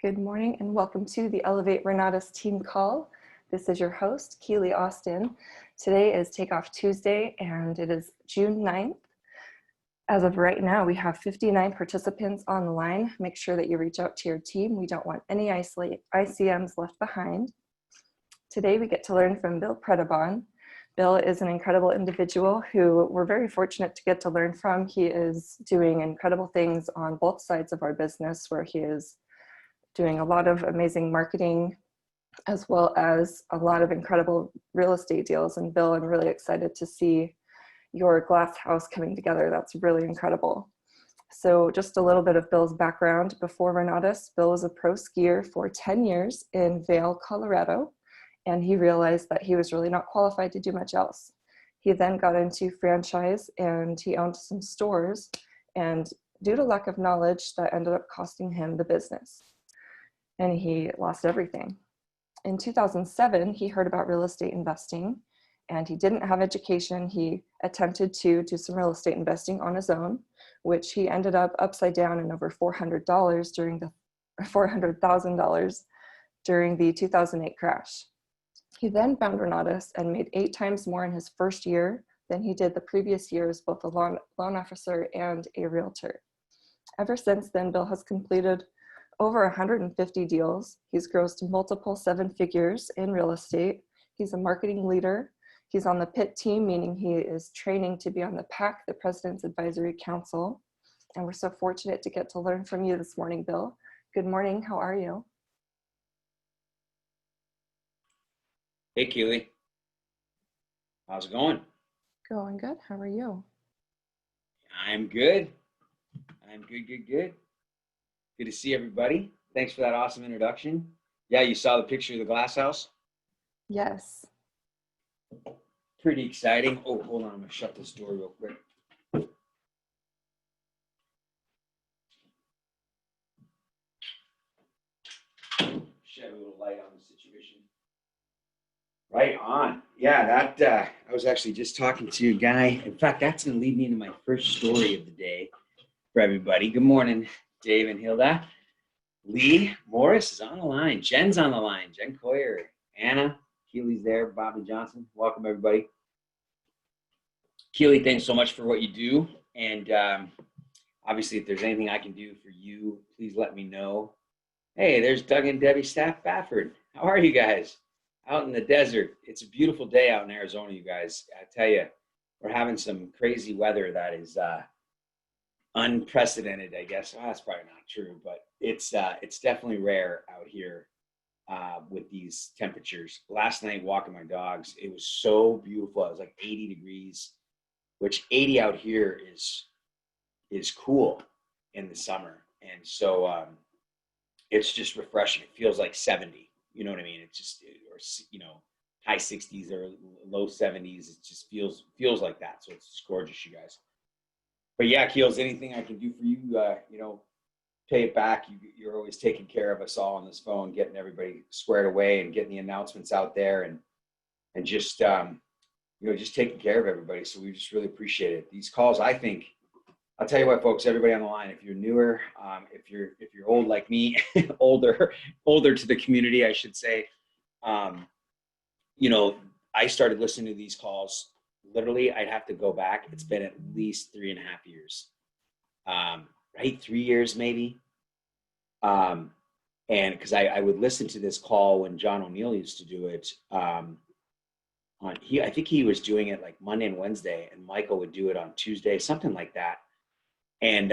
Good morning and welcome to the Elevate Renatus team call. This is your host, Keely Austin. Today is Takeoff Tuesday and it is June 9th. As of right now, we have 59 participants on the line. Make sure that you reach out to your team. We don't want any ICMs left behind. Today we get to learn from Bill Predebon. Bill is an incredible individual who we're very fortunate to get to learn from. He is doing incredible things on both sides of our business, where he is doing a lot of amazing marketing as well as a lot of incredible real estate deals. And Bill, I'm really excited to see your glass house coming together. That's really incredible. So just a little bit of Bill's background. Before Renatus, Bill was a pro skier for 10 years in Vail, Colorado, and he realized that he was really not qualified to do much else. He then got into franchise and he owned some stores, and due to lack of knowledge, that ended up costing him the business. And he lost everything. In 2007, he heard about real estate investing, and he didn't have education. He attempted to do some real estate investing on his own, which he ended up upside down in over $400,000 during the 2008 crash. He then found Renatus and made 8 times more in his first year than he did the previous years, both a loan officer and a realtor. Ever since then, Bill has completed over 150 deals. He's grossed multiple 7 figures in real estate. He's a marketing leader. He's on the PIT team, meaning he is training to be on the PAC, the President's Advisory Council. And we're so fortunate to get to learn from you this morning, Bill. Good morning. How are you? Hey, Keely. How's it going? Going good. How are you? I'm good. Good. Good to see everybody. Thanks for that awesome introduction. Yeah, you saw the picture of the glass house? Yes. Pretty exciting. Oh, hold on. I'm going to shut this door real quick. Shed a little light on the situation. Right on. Yeah, that I was actually just talking to a guy. In fact, that's going to lead me into my first story of the day for everybody. Good morning, Dave and Hilda. Lee Morris is on the line. Jen's on the line. Jen Coyer. Anna. Keely's there. Bobby Johnson. Welcome, everybody. Keely, thanks so much for what you do. And obviously, if there's anything I can do for you, please let me know. Hey, there's Doug and Debbie Staff Bafford. How are you guys? Out in the desert. It's a beautiful day out in Arizona, you guys. I tell you, we're having some crazy weather that is unprecedented, I guess. Well, that's probably not true, but it's definitely rare out here with these temperatures. Last night, walking my dogs, it was so beautiful. It was like 80 degrees, which 80 out here is cool in the summer. And so it's just refreshing. It feels like 70. You know what I mean? It just, or high 60s or low 70s. It just feels like that. So it's just gorgeous, you guys. But yeah, Keels, anything I can do for you, pay it back. You're always taking care of us all on this phone, getting everybody squared away and getting the announcements out there and just, just taking care of everybody. So we just really appreciate it. These calls, I think, I'll tell you what, folks, everybody on the line, if you're newer, if you're old like me, older to the community, I should say, I started listening to these calls. Literally, I'd have to go back. It's been at least 3.5 years, right? 3 years maybe. And because I would listen to this call when John O'Neill used to do it. I think he was doing it like Monday and Wednesday, and Michael would do it on Tuesday, something like that. And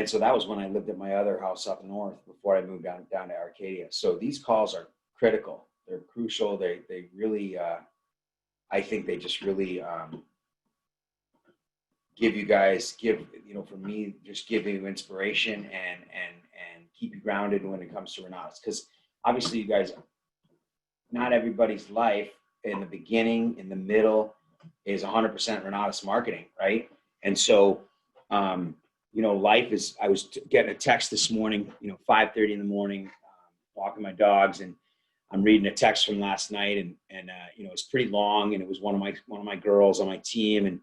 so that was when I lived at my other house up north before I moved down to Arcadia. So these calls are critical. They're crucial. They really, I think they just really give you inspiration and keep you grounded when it comes to Renatus. Because obviously you guys, not everybody's life in the beginning, in the middle is 100% Renatus marketing, right? And so, life is, I was getting a text this morning, 5:30 in the morning, walking my dogs, and I'm reading a text from last night and it's pretty long, and it was one of my girls on my team, and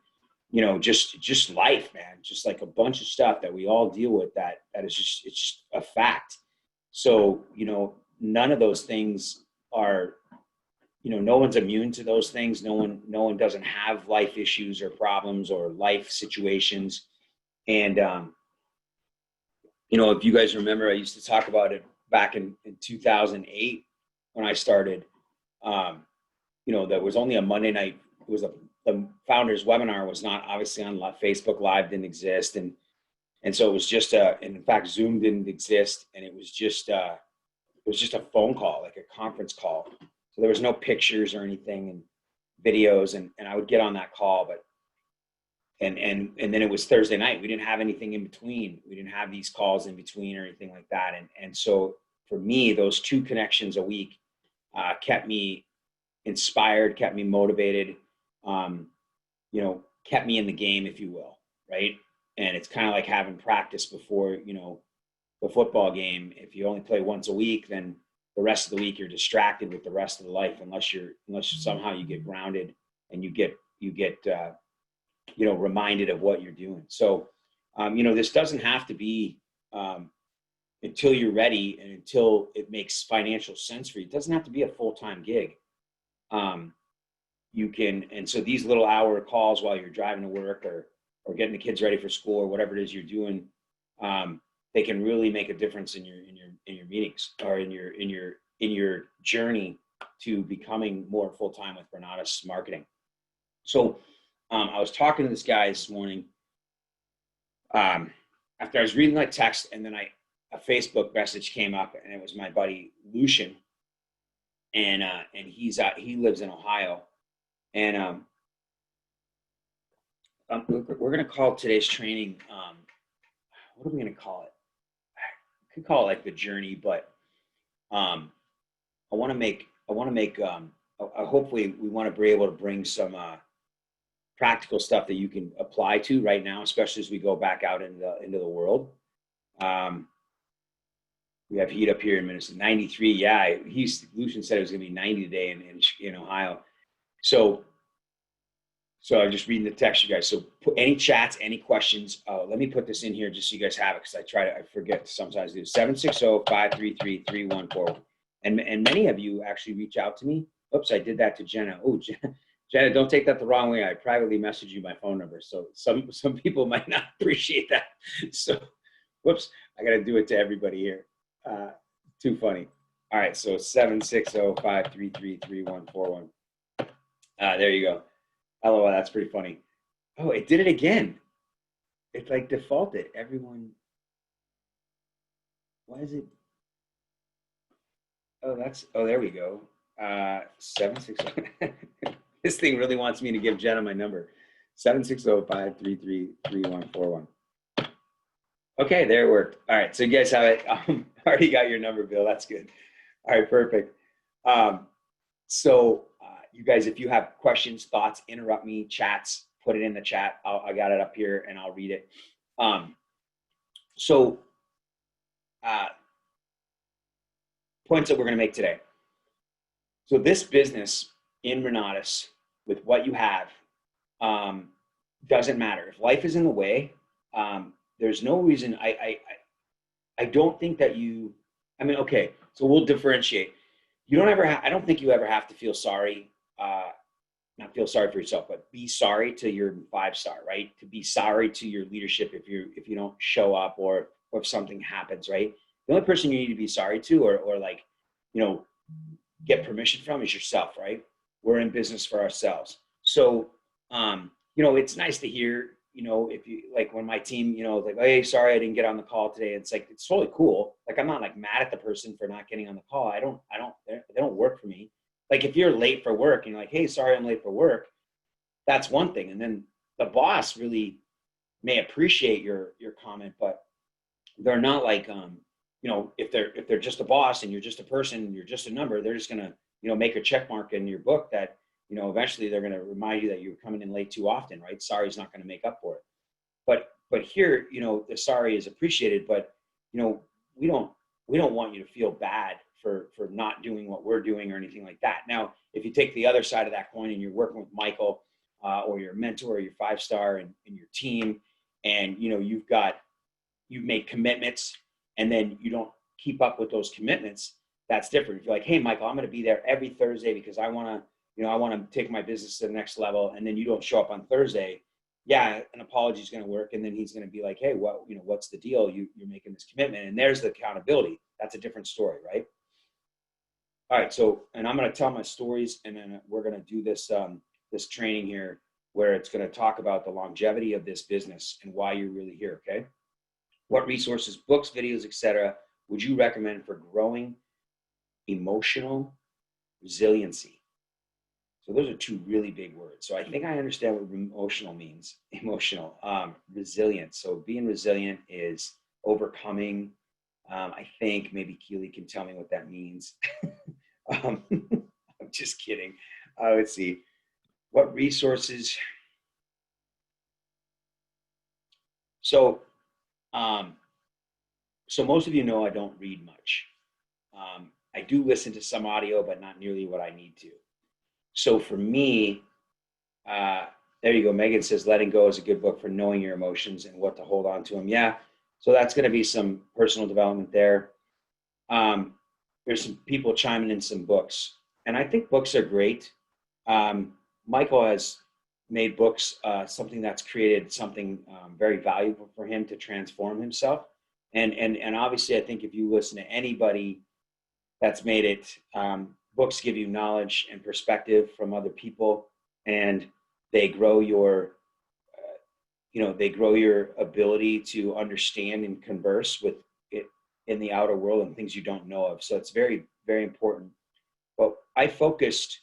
just life, man, just like a bunch of stuff that we all deal with that is just, it's just a fact. So, none of those things are, no one's immune to those things. No one doesn't have life issues or problems or life situations. And, if you guys remember, I used to talk about it back in 2008 when I started. There was only a Monday night. It was the founders webinar was not obviously on Facebook Live, didn't exist. And so it was just and in fact, Zoom didn't exist. And it was just a phone call, like a conference call. So there was no pictures or anything and videos. And I would get on that call, but and then it was Thursday night. We didn't have anything in between. We didn't have these calls in between or anything like that. And so for me, those 2 connections a week kept me inspired, kept me motivated, kept me in the game, if you will, right? And it's kind of like having practice before, the football game. If you only play once a week, then the rest of the week you're distracted with the rest of the life, unless somehow you get grounded and you get reminded of what you're doing. So, this doesn't have to be until you're ready and until it makes financial sense for you. It doesn't have to be a full-time gig. You can, and so these little hour calls while you're driving to work or getting the kids ready for school or whatever it is you're doing, they can really make a difference in your meetings or in your journey to becoming more full-time with Renatus marketing. So I was talking to this guy this morning after I was reading my text, and then a Facebook message came up, and it was my buddy Lucian, and he lives in Ohio, and we're gonna call today's training what are we gonna call it? I could call it like the journey, but I want to make hopefully we want to be able to bring some practical stuff that you can apply to right now, especially as we go back out into the world. We have heat up here in Minnesota, 93. Yeah, Lucian said it was going to be 90 today in Ohio. So I'm just reading the text, you guys. So put any chats, any questions. Let me put this in here just so you guys have it, because I forget to sometimes do. 760-533-3141. And many of you actually reach out to me. Oops, I did that to Jenna. Oh, Jenna, don't take that the wrong way. I privately messaged you my phone number. So some people might not appreciate that. So, whoops, I got to do it to everybody here. Too funny. All right, so 760-533-3141. There you go. LOL, that's pretty funny. Oh, it did it again. It like defaulted. Everyone. Why is it? Oh, there we go. 760. This thing really wants me to give Jenna my number. 760-533-3141. Okay, there it worked. All right, so you guys have it. Already got your number, Bill. That's good. All right, perfect. So you guys, if you have questions, thoughts, interrupt me, chats, put it in the chat. I got it up here and I'll read it. Points that we're going to make today. So this business in Renatus, with what you have, doesn't matter. If life is in the way, there's no reason. I don't think that you. I mean, okay. So we'll differentiate. You don't ever. I don't think you ever have to feel sorry. Not feel sorry for yourself, but be sorry to your 5-star, right? To be sorry to your leadership if you don't show up or if something happens, right? The only person you need to be sorry to or like, get permission from is yourself, right? We're in business for ourselves. So, it's nice to hear, if you like when my team, like, oh, hey, sorry, I didn't get on the call today. It's like, it's totally cool. Like, I'm not like mad at the person for not getting on the call. They don't work for me. Like if you're late for work and you're like, hey, sorry, I'm late for work. That's one thing. And then the boss really may appreciate your comment, but they're not like, if they're just a boss and you're just a person and you're just a number, they're just gonna, make a check mark in your book that, eventually they're gonna remind you that you're coming in late too often, right? Sorry is not gonna make up for it. But here, the sorry is appreciated, but we don't want you to feel bad for not doing what we're doing or anything like that. Now, if you take the other side of that coin and you're working with Michael or your mentor or your 5-star and your team, and you've made commitments, and then you don't keep up with those commitments, that's different. If you're like, hey, Michael, I'm going to be there every Thursday because I want to, I want to take my business to the next level. And then you don't show up on Thursday. Yeah, an apology is going to work. And then he's going to be like, hey, well, what's the deal? You're making this commitment. And there's the accountability. That's a different story, right? All right. So, and I'm going to tell my stories, and then we're going to do this, this training here where it's going to talk about the longevity of this business and why you're really here. Okay. What resources, books, videos, etc., would you recommend for growing emotional resiliency? So those are two really big words. So I think I understand what emotional means. Emotional, resilience. So being resilient is overcoming. I think maybe Keely can tell me what that means. I'm just kidding. Let's see. What resources? So, so most of you know I don't read much. I do listen to some audio, but not nearly what I need to. So for me, there you go. Megan says, Letting Go is a good book for knowing your emotions and what to hold on to them. Yeah. So that's going to be some personal development there. There's some people chiming in some books, and I think books are great. Michael has made books something that's created something very valuable for him to transform himself. And obviously, I think if you listen to anybody that's made it, books give you knowledge and perspective from other people, and they grow your, they grow your ability to understand and converse with it in the outer world and things you don't know of. So it's very, very important. But I focused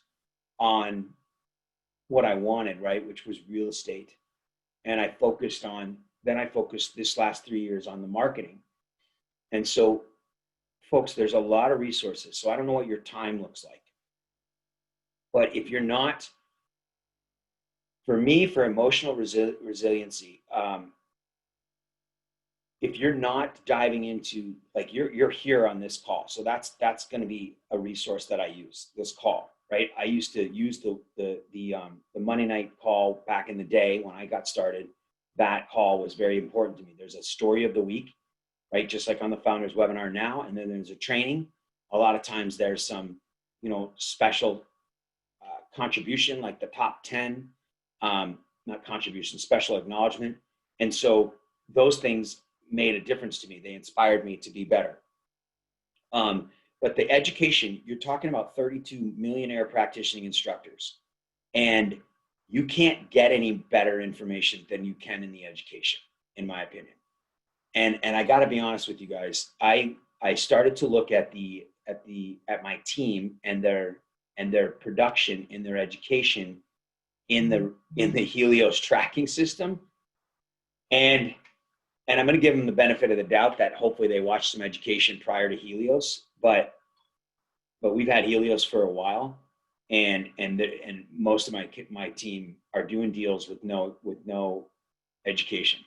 on what I wanted, right, which was real estate. And I focused this last 3 years on the marketing. And so, folks, there's a lot of resources. So I don't know what your time looks like. But if you're not, for me, for emotional resiliency, if you're not diving into, like, you're here on this call, so that's going to be a resource that I use, this call, right? I used to use the Monday night call back in the day when I got started. That call was very important to me. There's a story of the week, right? Just like on the Founders webinar now, and then there's a training. A lot of times there's some, special contribution, like the top 10, not contribution, special acknowledgement. And so those things made a difference to me. They inspired me to be better. But the education, you're talking about 32 millionaire practicing instructors, and you can't get any better information than you can in the education, in my opinion. And I got to be honest with you guys. I started to look at my team and their production in their education in the Helios tracking system, and I'm going to give them the benefit of the doubt that hopefully they watched some education prior to Helios, but we've had Helios for a while, and most of my team are doing deals with no education.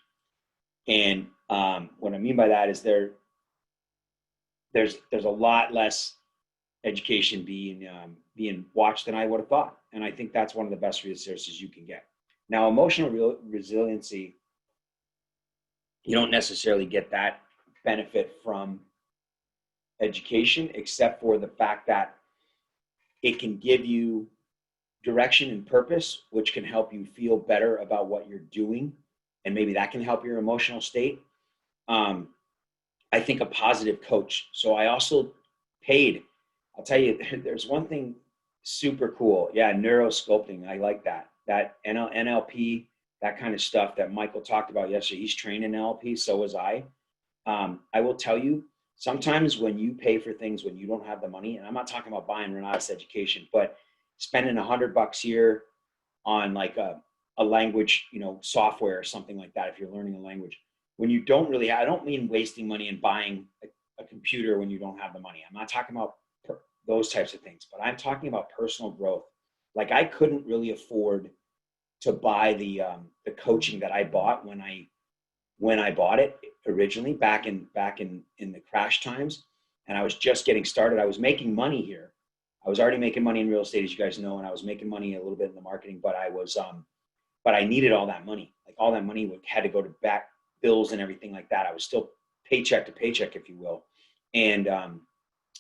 And what I mean by that is there's a lot less education being watched than I would have thought, and I think that's one of the best resources you can get. Now, emotional resiliency, you don't necessarily get that benefit from education, except for the fact that it can give you direction and purpose, which can help you feel better about what you're doing, and maybe that can help your emotional state. I think a positive coach. So I also paid. I'll tell you, there's one thing super cool. Yeah, neurosculpting. I like that. That NLP, that kind of stuff that Michael talked about yesterday. He's trained in NLP, so was I. I will tell you, sometimes when you pay for things when you don't have the money, and I'm not talking about buying Renatus education, but spending $100 here on like a language, software or something like that, if you're learning a language, when you don't really I don't mean wasting money and buying a computer when you don't have the money. I'm not talking about those types of things, but I'm talking about personal growth. Like, I couldn't really afford to buy the coaching that I bought when I bought it originally back in the crash times, and I was just getting started. I was making money here. I was already making money in real estate, as you guys know, and I was making money a little bit in the marketing, but I needed all that money. Like, all that money had to go to back bills and everything like that. I was still paycheck to paycheck, if you will. And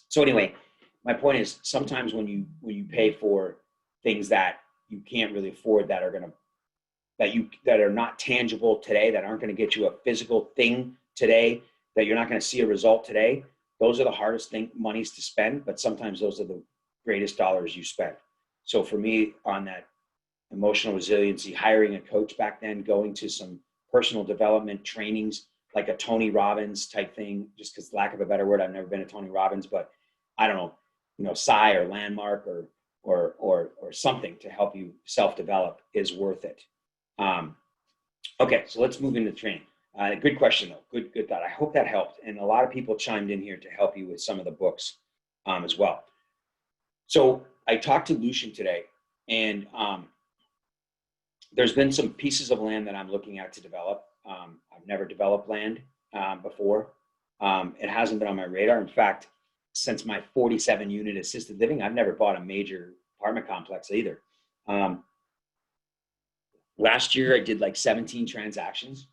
so anyway, my point is sometimes when you pay for things that you can't really afford, that are gonna that are not tangible today, that aren't going to get you a physical thing today, that you're not going to see a result today, those are the hardest monies to spend, but sometimes those are the greatest dollars you spend. So for me, on that emotional resiliency, hiring a coach back then, going to some personal development trainings, like a Tony Robbins type thing, just because lack of a better word, I've never been a Tony Robbins, but I don't know, Psy or Landmark or something to help you self-develop is worth it. Okay, so let's move into training. Good question though. Good thought. I hope that helped. And a lot of people chimed in here to help you with some of the books as well. So I talked to Lucian today, and there's been some pieces of land that I'm looking at to develop. I've never developed land before. It hasn't been on my radar. In fact, since my 47 unit assisted living, I've never bought a major apartment complex either. Last year, I did like 17 transactions,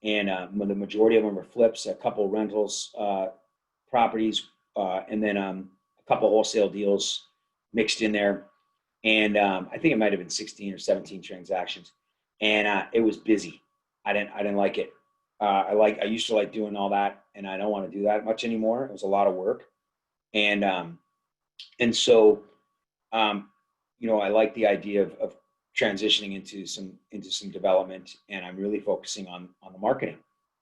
and the majority of them were flips, a couple rentals, properties, and then a couple wholesale deals mixed in there. And I think it might have been 16 or 17 transactions, and it was busy. I didn't like it. I used to like doing all that, and I don't want to do that much anymore. It was a lot of work, and so I like the idea of transitioning into some development, and I'm really focusing on the marketing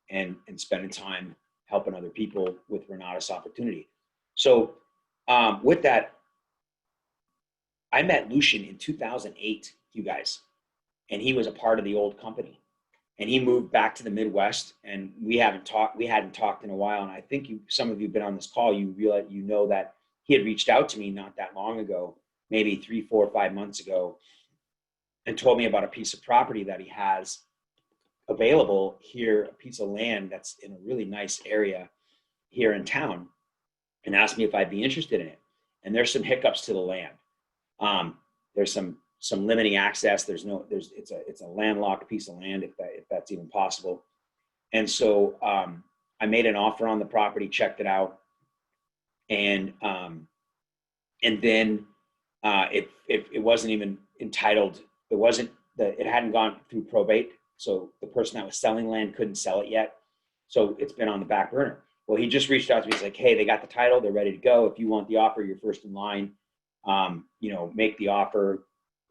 and spending time helping other people with Renatus opportunity. So with that, I met Lucian in 2008, you guys, and he was a part of the old company, and he moved back to the Midwest, and we hadn't talked in a while. And I think some of you have been on this call, you realize, that he had reached out to me not that long ago, maybe 3, 4, 5 months ago, and told me about a piece of property that he has available here, a piece of land that's in a really nice area here in town, and asked me if I'd be interested in it. And there's some hiccups to the land. There's some limiting access. It's a landlocked piece of land, if that's even possible. And so I made an offer on the property, checked it out, and then it wasn't even entitled. It hadn't gone through probate, so the person that was selling land couldn't sell it yet. So it's been on the back burner. Well, he just reached out to me. He's like, "Hey, they got the title. They're ready to go. If you want the offer, you're first in line. Make the offer.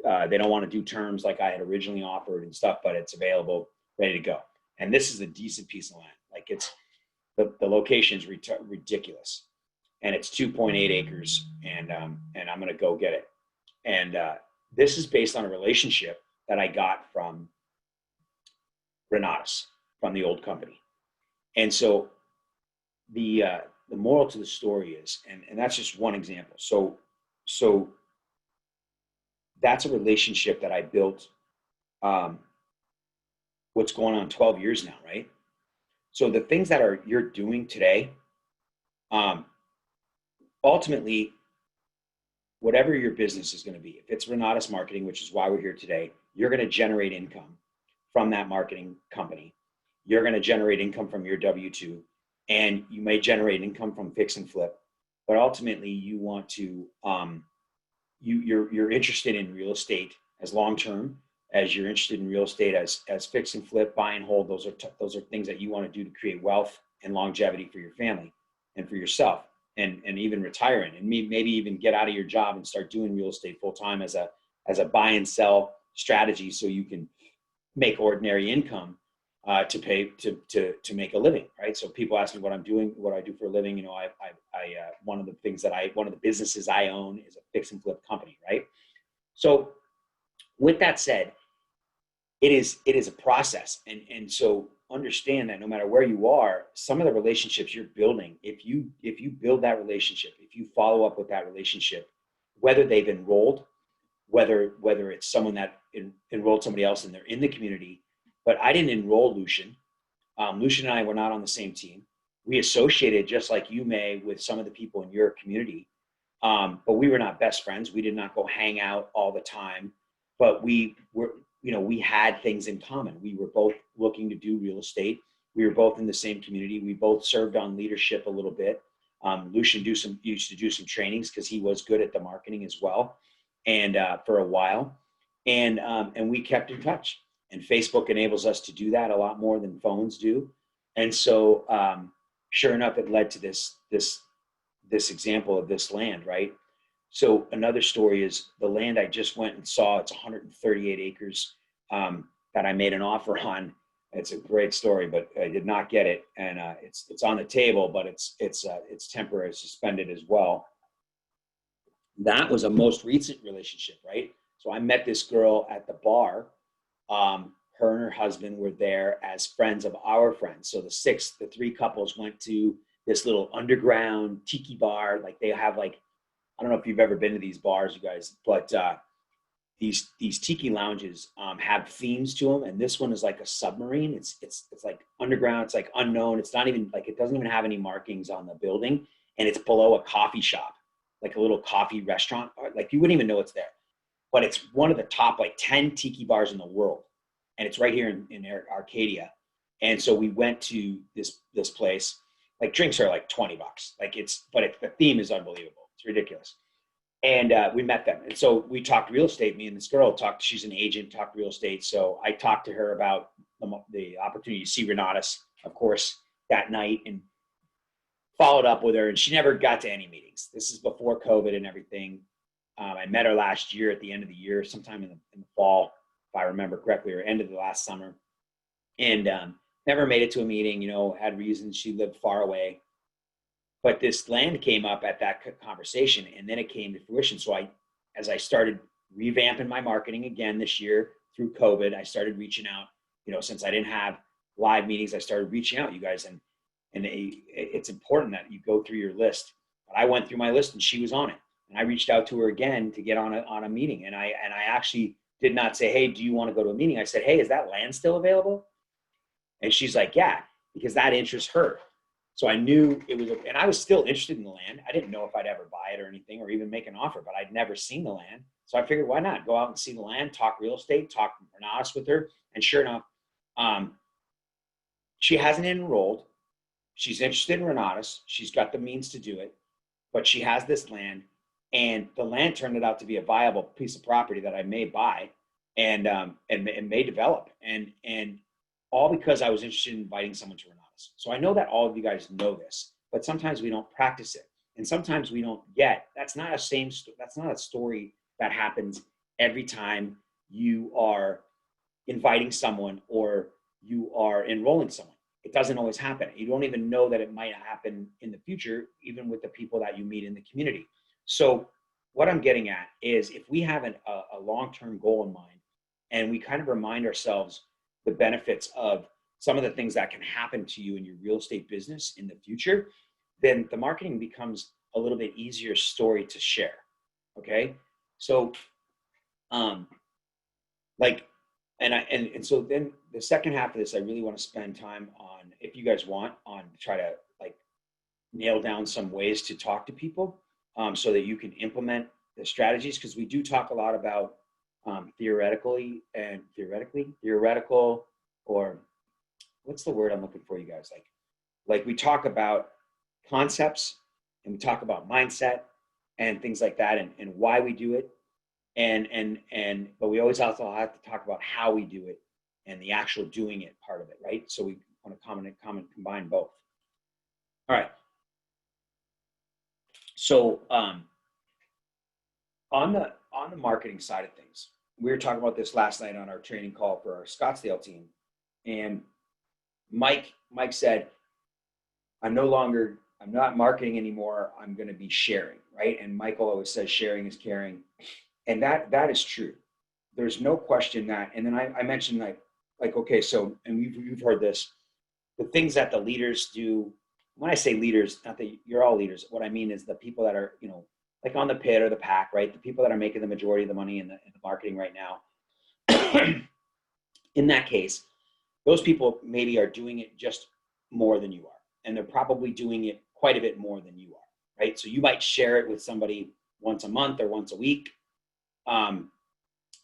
They don't want to do terms like I had originally offered and stuff, but it's available, ready to go." And this is a decent piece of land. Like, it's the location is ridiculous, and it's 2.8 acres, and I'm gonna go get it. And this is based on a relationship that I got from Renatus, from the old company. And so the moral to the story is, and that's just one example. So that's a relationship that I built. What's going on 12 years now, right? So the things that you're doing today, ultimately, whatever your business is going to be, if it's Renatus Marketing, which is why we're here today, you're going to generate income from that marketing company. You're going to generate income from your W-2, and you may generate income from fix and flip. But ultimately, you want to, you're interested in real estate as long-term, as you're interested in real estate as fix and flip, buy and hold. Those are things that you want to do to create wealth and longevity for your family and for yourself. And even retiring, and maybe even get out of your job and start doing real estate full time as a buy and sell strategy, so you can make ordinary income to pay to make a living, right? So people ask me what I do for a living. One of the businesses I own is a fix and flip company, right? So with that said, it is a process, and so understand that no matter where you are, some of the relationships you're building, if you build that relationship, if you follow up with that relationship, whether they've enrolled, whether it's someone that enrolled somebody else and they're in the community. But I didn't enroll Lucian. Lucian and I were not on the same team. We associated, just like you may, with some of the people in your community, but we were not best friends. We did not go hang out all the time, but we had things in common. We were both looking to do real estate. We were both in the same community. We both served on leadership a little bit. Lucian used to do some trainings because he was good at the marketing as well, and for a while, and we kept in touch. And Facebook enables us to do that a lot more than phones do. And so, sure enough, it led to this example of this land, right? So another story is the land I just went and saw. It's 138 acres that I made an offer on. It's a great story, but I did not get it, and it's on the table, but it's temporary suspended as well. That was a most recent relationship, right? So I met this girl at the bar. Her and her husband were there as friends of our friends. So the three couples went to this little underground tiki bar. Like they have like, I don't know if you've ever been to these bars, you guys, but these tiki lounges have themes to them, and this one is like a submarine. It's like underground. It's like unknown. It's not even like, it doesn't even have any markings on the building, and it's below a coffee shop, like a little coffee restaurant. Like you wouldn't even know it's there, but it's one of the top like 10 tiki bars in the world, and it's right here in Arcadia. And so we went to this place. Like drinks are like $20, like the theme is unbelievable. It's ridiculous. And we met them. And so we talked real estate. Me and this girl talked, she's an agent, talked real estate. So I talked to her about the opportunity to see Renatus, of course, that night, and followed up with her. And she never got to any meetings. This is before COVID and everything. I met her last year at the end of the year, sometime in the fall, if I remember correctly, or end of the last summer. And never made it to a meeting, had reasons. She lived far away. But this land came up at that conversation, and then it came to fruition. So as I started revamping my marketing again this year through COVID, I started reaching out, since I didn't have live meetings, I started reaching out, you guys. And it's important that you go through your list. But I went through my list and she was on it. And I reached out to her again to get on a meeting. And I actually did not say, hey, do you want to go to a meeting? I said, hey, is that land still available? And she's like, yeah, because that interests her. So I knew it was, and I was still interested in the land. I didn't know if I'd ever buy it or anything, or even make an offer, but I'd never seen the land. So I figured, why not go out and see the land, talk real estate, talk Renatus with her. And sure enough, she hasn't enrolled. She's interested in Renatus. She's got the means to do it, but she has this land, and the land turned out to be a viable piece of property that I may buy and may develop. And all because I was interested in inviting someone to Renatus. So I know that all of you guys know this, but sometimes we don't practice it. And sometimes we don't that's not a story that happens every time you are inviting someone or you are enrolling someone. It doesn't always happen. You don't even know that it might happen in the future, even with the people that you meet in the community. So what I'm getting at is, if we have a long-term goal in mind, and we kind of remind ourselves the benefits of some of the things that can happen to you in your real estate business in the future, then the marketing becomes a little bit easier story to share. Okay. So, so then the second half of this, I really want to spend time on, if you guys want, on try to nail down some ways to talk to people, so that you can implement the strategies. Cause we do talk a lot about, theoretical, or what's the word I'm looking for, you guys? Like we talk about concepts, and we talk about mindset and things like that, and why we do it. But we always also have to talk about how we do it and the actual doing it part of it, right? So we want to combine both. All right. So on the marketing side of things, we were talking about this last night on our training call for our Scottsdale team, and Mike said, I'm not marketing anymore. I'm going to be sharing, right? And Michael always says sharing is caring. And that is true. There's no question that. And then I mentioned okay, so, and you've heard this, the things that the leaders do. When I say leaders, not that you're all leaders. What I mean is the people that are, like on the pit or the pack, right? The people that are making the majority of the money in the marketing right now. In that case, those people maybe are doing it just more than you are. And they're probably doing it quite a bit more than you are, right? So you might share it with somebody once a month or once a week. And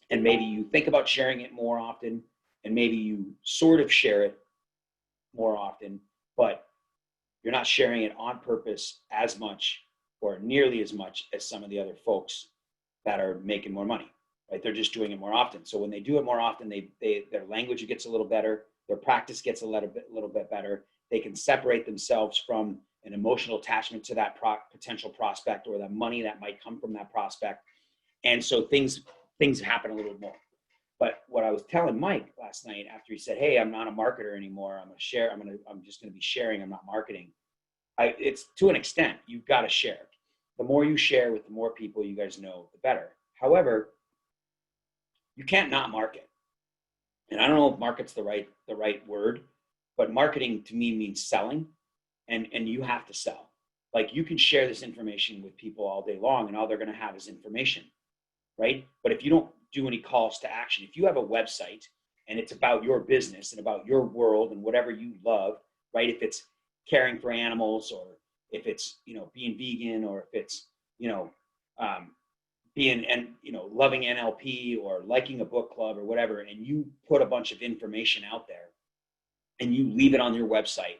maybe you think about sharing it more often, and maybe you sort of share it more often, but you're not sharing it on purpose as much or nearly as much as some of the other folks that are making more money, right? They're just doing it more often. So when they do it more often, their language gets a little better, their practice gets a little bit better. They can separate themselves from an emotional attachment to that potential prospect or the money that might come from that prospect. And so things happen a little more. But what I was telling Mike last night after he said, "Hey, I'm not a marketer anymore. I'm just going to be sharing. I'm not marketing." It's to an extent, you've got to share. The more you share with the more people you guys know, the better. However, you can't not market. And I don't know if market's the right word, but marketing to me means selling, and you have to sell. Like, you can share this information with people all day long and all they're going to have is information, right? But if you don't do any calls to action, if you have a website and it's about your business and about your world and whatever you love, right? If it's caring for animals, or if it's, being vegan, or if it's, being, and loving NLP, or liking a book club or whatever, and you put a bunch of information out there and you leave it on your website,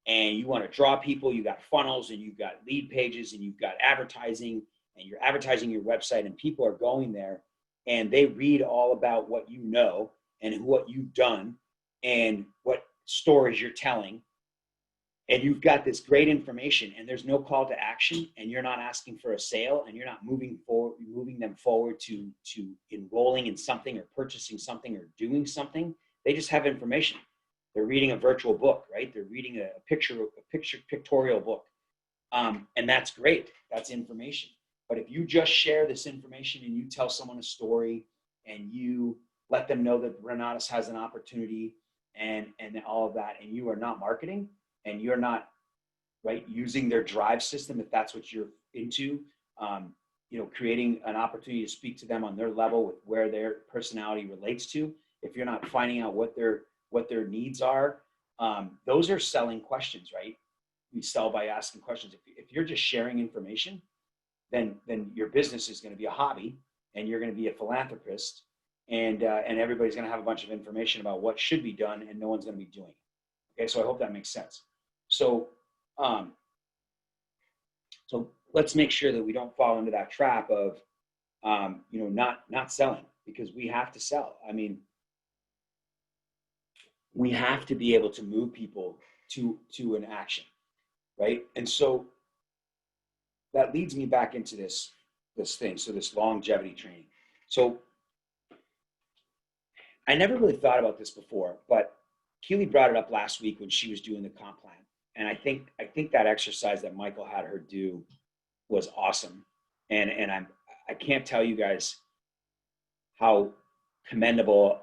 and you want to draw people, you got funnels and you've got lead pages and you've got advertising, and you're advertising your website, and people are going there and they read all about what you know and what you've done and what stories you're telling, and you've got this great information, and there's no call to action, and you're not asking for a sale, and you're not moving them forward to enrolling in something or purchasing something or doing something. They just have information. They're reading a virtual book, right? They're reading a pictorial book. And that's great. That's information. But if you just share this information and you tell someone a story and you let them know that Renatus has an opportunity and all of that, and you are not marketing, and you're not, right, using their drive system, if that's what you're into, creating an opportunity to speak to them on their level with where their personality relates to, if you're not finding out what their needs are, those are selling questions, right? We sell by asking questions. If you're just sharing information, then your business is going to be a hobby, and you're going to be a philanthropist, and everybody's going to have a bunch of information about what should be done, and no one's going to be doing it. Okay, so I hope that makes sense. So let's make sure that we don't fall into that trap of, not selling, because we have to sell. I mean, we have to be able to move people to an action, right? And so that leads me back into this thing. So this longevity training. So I never really thought about this before, but Keely brought it up last week when she was doing the comp plan. And I think that exercise that Michael had her do was awesome. And I can't tell you guys how commendable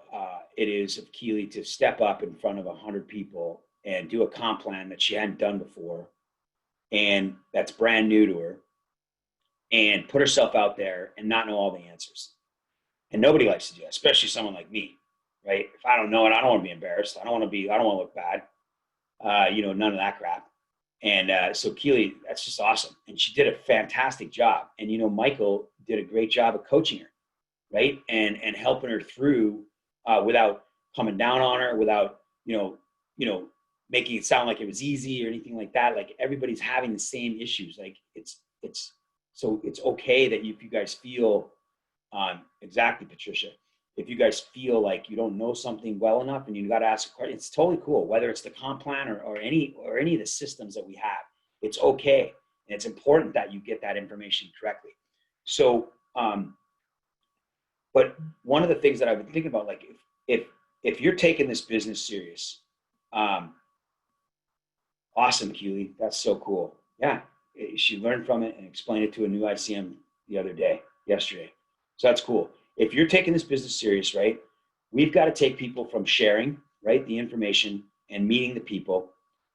it is of Keely to step up in front of 100 people and do a comp plan that she hadn't done before, and that's brand new to her, and put herself out there and not know all the answers. And nobody likes to do that, especially someone like me, right? If I don't know it, I don't want to be embarrassed. I don't want to look bad. None of that crap. And so Keely, that's just awesome. And she did a fantastic job. And, Michael did a great job of coaching her, right? And helping her through without coming down on her, without, making it sound like it was easy or anything like that. Like, everybody's having the same issues. Like, so it's okay that if you guys feel, exactly, Patricia, if you guys feel like you don't know something well enough and you got to ask a question, it's totally cool. Whether it's the comp plan or any of the systems that we have, it's okay. And it's important that you get that information correctly. So, but one of the things that I've been thinking about, like, if you're taking this business serious, awesome, Keely, that's so cool. Yeah, she learned from it and explained it to a new ICM yesterday. So that's cool. If you're taking this business serious, right, we've got to take people from sharing, right, the information, and meeting the people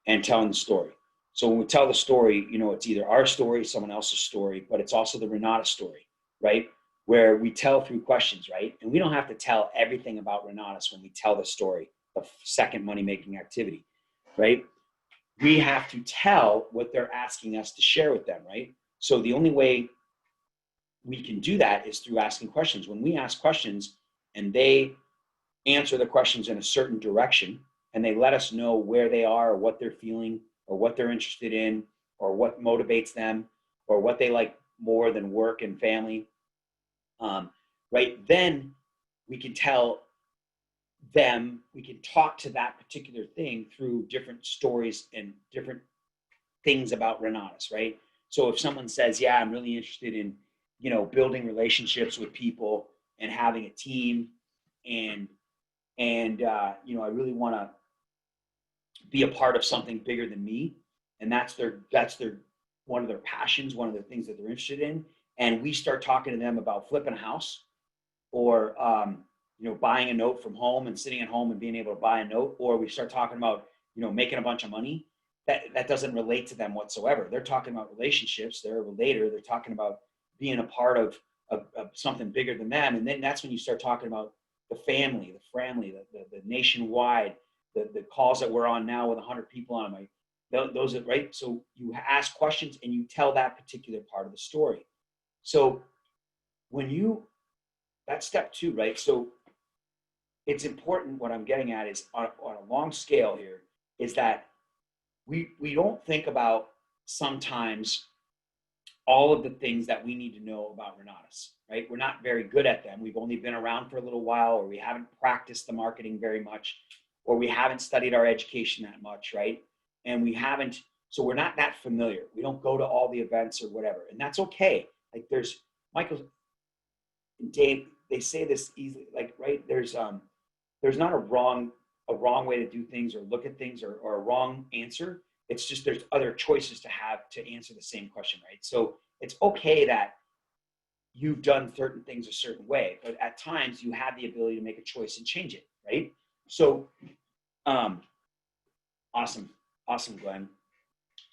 and telling the story. So when we tell the story, it's either our story, someone else's story, but it's also the Renata story, right, where we tell through questions, right? And we don't have to tell everything about Renatus when we tell the story, the second money-making activity, right? We have to tell what they're asking us to share with them, right? So the only way we can do that is through asking questions. When we ask questions and they answer the questions in a certain direction, and they let us know where they are or what they're feeling or what they're interested in, or what motivates them, or what they like more than work and family, right? Then we can tell them, we can talk to that particular thing through different stories and different things about Renatus, right? So if someone says, yeah, I'm really interested in, building relationships with people and having a team, and I really want to be a part of something bigger than me, and that's their one of their passions, one of the things that they're interested in, and we start talking to them about flipping a house, or buying a note from home and sitting at home and being able to buy a note, or we start talking about making a bunch of money, that doesn't relate to them whatsoever. They're talking about relationships. They're a relator. They're talking about being a part of something bigger than them. And then that's when you start talking about the family, the nationwide, the calls that we're on now with 100 people on them. Those are right. So you ask questions and you tell that particular part of the story. So that's step 2, right? So it's important. What I'm getting at is on a long scale here is that we don't think about sometimes all of the things that we need to know about Renatus, right? We're not very good at them. We've only been around for a little while, or we haven't practiced the marketing very much, or we haven't studied our education that much, right? And so we're not that familiar. We don't go to all the events or whatever, and that's okay. Like there's Michael and Dave, they say this easily, like, right? There's not a wrong way to do things or look at things, or a wrong answer. It's just there's other choices to have to answer the same question, right? So it's okay that you've done certain things a certain way, but at times you have the ability to make a choice and change it, right? So awesome, Glenn.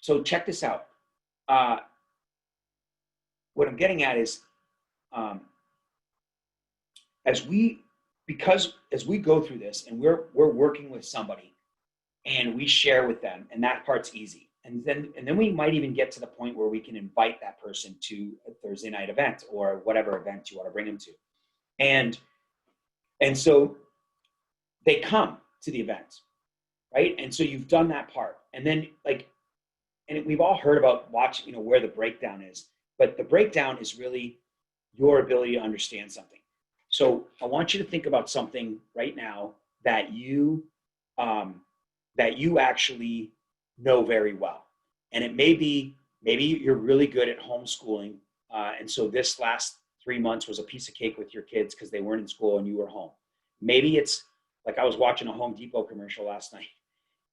So check this out. What I'm getting at is as we go through this and we're working with somebody and we share with them, and that part's easy. And then we might even get to the point where we can invite that person to a Thursday night event or whatever event you want to bring them to. And so they come to the event, right? And so you've done that part. And then we've all heard about watching, where the breakdown is, but the breakdown is really your ability to understand something. So I want you to think about something right now that you actually know very well. And it may be, maybe you're really good at homeschooling. And so this last 3 months was a piece of cake with your kids because they weren't in school and you were home. Maybe it's like, I was watching a Home Depot commercial last night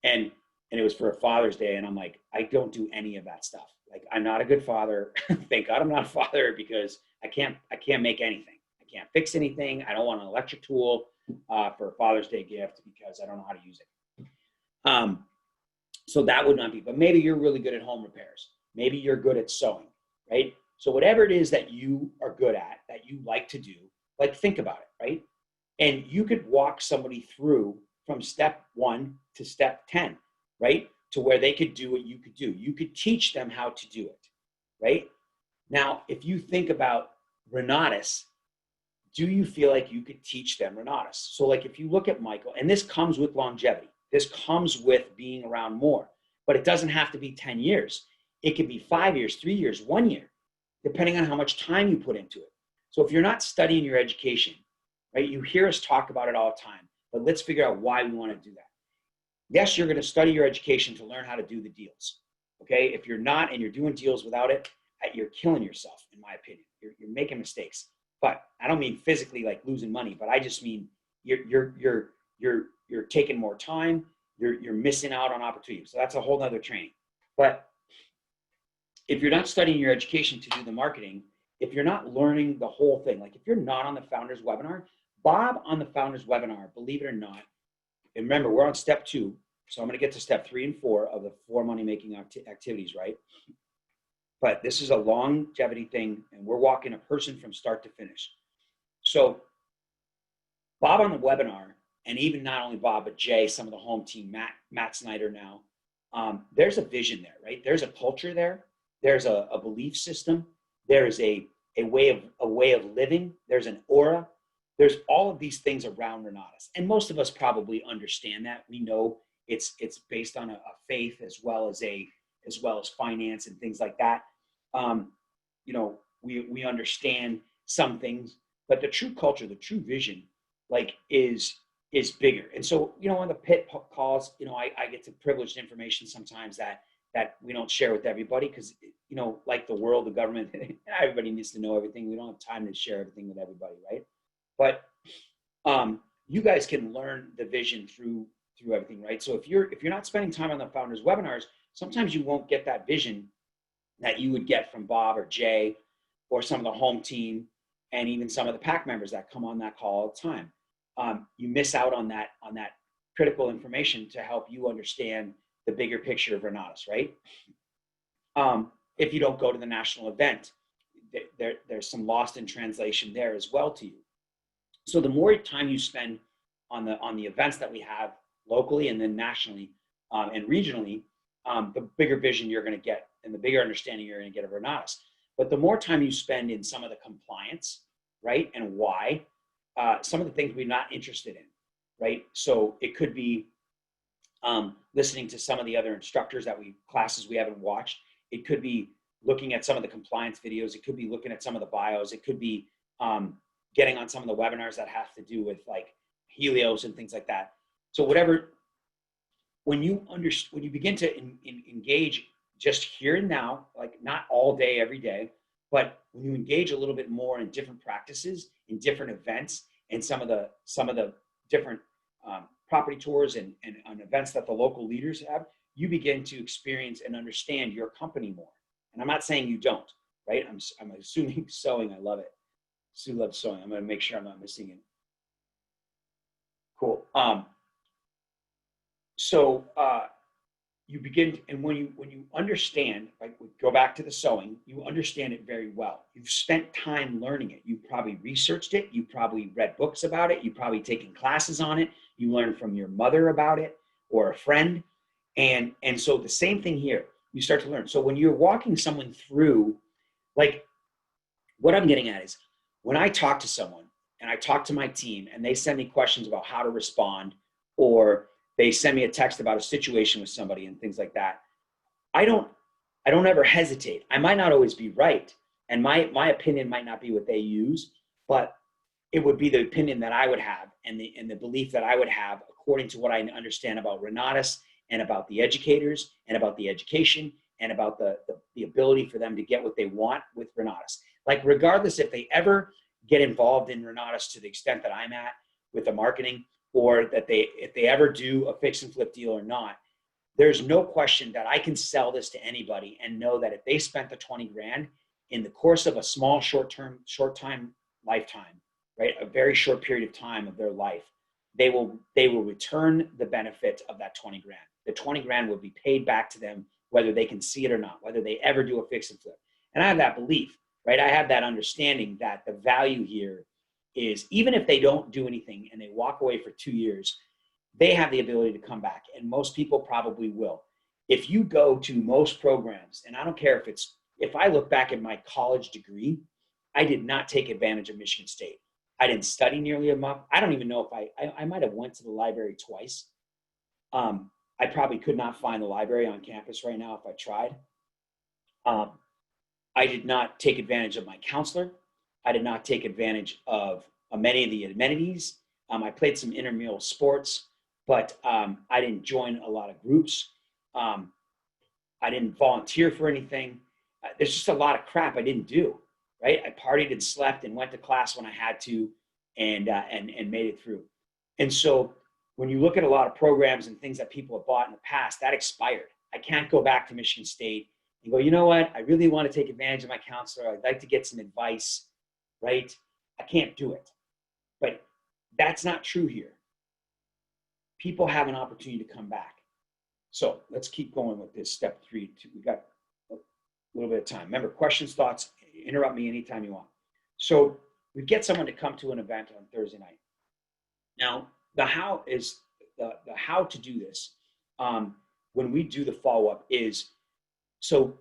and it was for a Father's Day. And I'm like, I don't do any of that stuff. Like, I'm not a good father. Thank God I'm not a father, because I can't make anything. I can't fix anything. I don't want an electric tool for a Father's Day gift because I don't know how to use it. So that would not be, but maybe you're really good at home repairs. Maybe you're good at sewing, right? So whatever it is that you are good at, that you like to do, like, think about it, right? And you could walk somebody through from step 1 to step 10, right? To where they could do what you could do. You could teach them how to do it, right? Now, if you think about Renatus, do you feel like you could teach them Renatus? So like, if you look at Michael, and this comes with longevity, this comes with being around more, but it doesn't have to be 10 years. It could be 5 years, 3 years, 1 year, depending on how much time you put into it. So if you're not studying your education, right, you hear us talk about it all the time, but let's figure out why we want to do that. Yes, you're going to study your education to learn how to do the deals. Okay. If you're not, and you're doing deals without it, you're killing yourself, in my opinion. You're making mistakes. But I don't mean physically like losing money, but I just mean you're taking more time. You're missing out on opportunities. So that's a whole nother training. But if you're not studying your education to do the marketing, if you're not learning the whole thing, like if you're not on the Founders webinar, Bob on the Founders webinar, believe it or not, and remember, we're on step 2. So I'm going to get to step 3 and 4 of the 4 money-making activities, right? But this is a longevity thing, and we're walking a person from start to finish. So Bob on the webinar, and even not only Bob, but Jay, some of the home team, Matt Snyder now, there's a vision there, right? There's a culture there. There's a belief system. There's a way of living. There's an aura. There's all of these things around Renatus. And most of us probably understand that. We know It's based on a faith as well as finance and things like that. You know, we understand some things, but the true culture, the true vision, like is bigger. And so, you know, on the pit calls, you know, I get to privileged information sometimes that we don't share with everybody because, you know, like the world, the government, everybody needs to know everything. We don't have time to share everything with everybody, right? But you guys can learn the vision through everything, right? So if you're not spending time on the founders webinars, sometimes you won't get that vision that you would get from Bob or Jay or some of the home team and even some of the pack members that come on that call all the time. You miss out on that critical information to help you understand the bigger picture of Renatus, right? If you don't go to the national event, there's some lost in translation there as well to you. So the more time you spend on the events that we have locally and then nationally and regionally, the bigger vision you're going to get and the bigger understanding you're going to get of Renatus. But the more time you spend in some of the compliance, right, and why, some of the things we're not interested in, right? So it could be listening to some of the other instructors classes we haven't watched. It could be looking at some of the compliance videos. It could be looking at some of the bios. It could be getting on some of the webinars that have to do with like Helios and things like that. So whatever, when you begin to engage just here and now, like not all day, every day, but when you engage a little bit more in different practices, in different events, and some of the different property tours and events that the local leaders have, you begin to experience and understand your company more. And I'm not saying you don't, right? I'm assuming sewing. I love it. Sue loves sewing. I'm going to make sure I'm not missing it. Cool. So you begin, and when you understand, like go back to the sewing, you understand it very well. You've spent time learning it. You probably researched it. You probably read books about it. You probably taken classes on it. You learned from your mother about it or a friend. And so the same thing here, you start to learn. So when you're walking someone through, like what I'm getting at is when I talk to someone and I talk to my team and they send me questions about how to respond, or they send me a text about a situation with somebody and things like that, I don't ever hesitate. I might not always be right, and my opinion might not be what they use, but it would be the opinion that I would have and the belief that I would have according to what I understand about Renatus and about the educators and about the education and about the ability for them to get what they want with Renatus. Like regardless if they ever get involved in Renatus to the extent that I'm at with the marketing, or that if they ever do a fix and flip deal or not, there's no question that I can sell this to anybody and know that if they spent the 20 grand in the course of a small, short time lifetime, right? A very short period of time of their life, they will return the benefit of that 20 grand. The 20 grand will be paid back to them, whether they can see it or not, whether they ever do a fix and flip. And I have that belief, right? I have that understanding that the value here is even if they don't do anything and they walk away for 2 years, they have the ability to come back. And most people probably will. If you go to most programs, and I don't care if I look back at my college degree, I did not take advantage of Michigan State. I didn't study nearly enough. I don't even know if I might have went to the library twice. I probably could not find the library on campus right now if I tried. I did not take advantage of my counselor. I did not take advantage of many of the amenities. I played some intramural sports, but I didn't join a lot of groups. I didn't volunteer for anything. There's just a lot of crap I didn't do, right? I partied and slept and went to class when I had to and made it through. And so when you look at a lot of programs and things that people have bought in the past, that expired. I can't go back to Michigan State and go, you know what? I really want to take advantage of my counselor. I'd like to get some advice, right? I can't do it. But that's not true here. People have an opportunity to come back. So let's keep going with this step 3. We got a little bit of time. Remember, questions, thoughts, interrupt me anytime you want. So we get someone to come to an event on Thursday night. Now, the how is the how to do this. When we do the follow-up is, so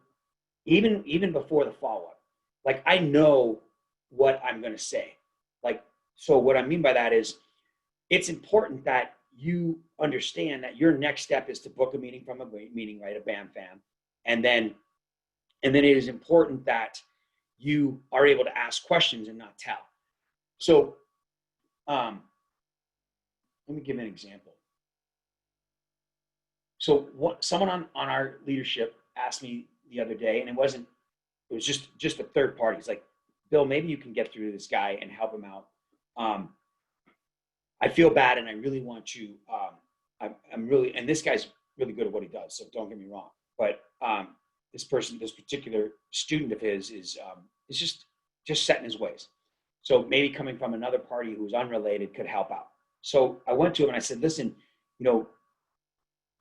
even before the follow-up, like I know what I'm going to say. Like, so what I mean by that is it's important that you understand that your next step is to book a meeting from a meeting, right? A BAM fam. And then it is important that you are able to ask questions and not tell. So let me give an example. So someone on our leadership asked me the other day, and it was just a third party. It's like, Bill, maybe you can get through to this guy and help him out. I feel bad, and I really want to. I'm really, and this guy's really good at what he does. So don't get me wrong. But this particular student of his is just set in his ways. So maybe coming from another party who's unrelated could help out. So I went to him and I said, listen,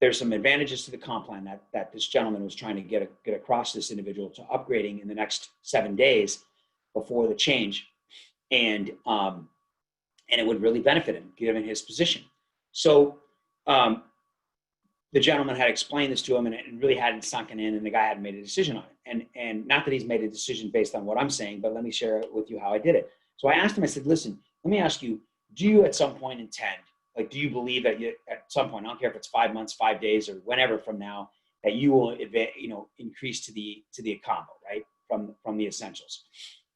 there's some advantages to the comp plan that this gentleman was trying to get across this individual to upgrading in the next 7 days before the change. And it would really benefit him given his position. So the gentleman had explained this to him, and it really hadn't sunken in, and the guy hadn't made a decision on it. And not that he's made a decision based on what I'm saying, but let me share with you how I did it. So I asked him, I said, listen, let me ask you, do you at some point intend, like, do you believe that you, at some point, I don't care if it's 5 months, 5 days, or whenever from now, that you will, increase to the combo, right? From the essentials.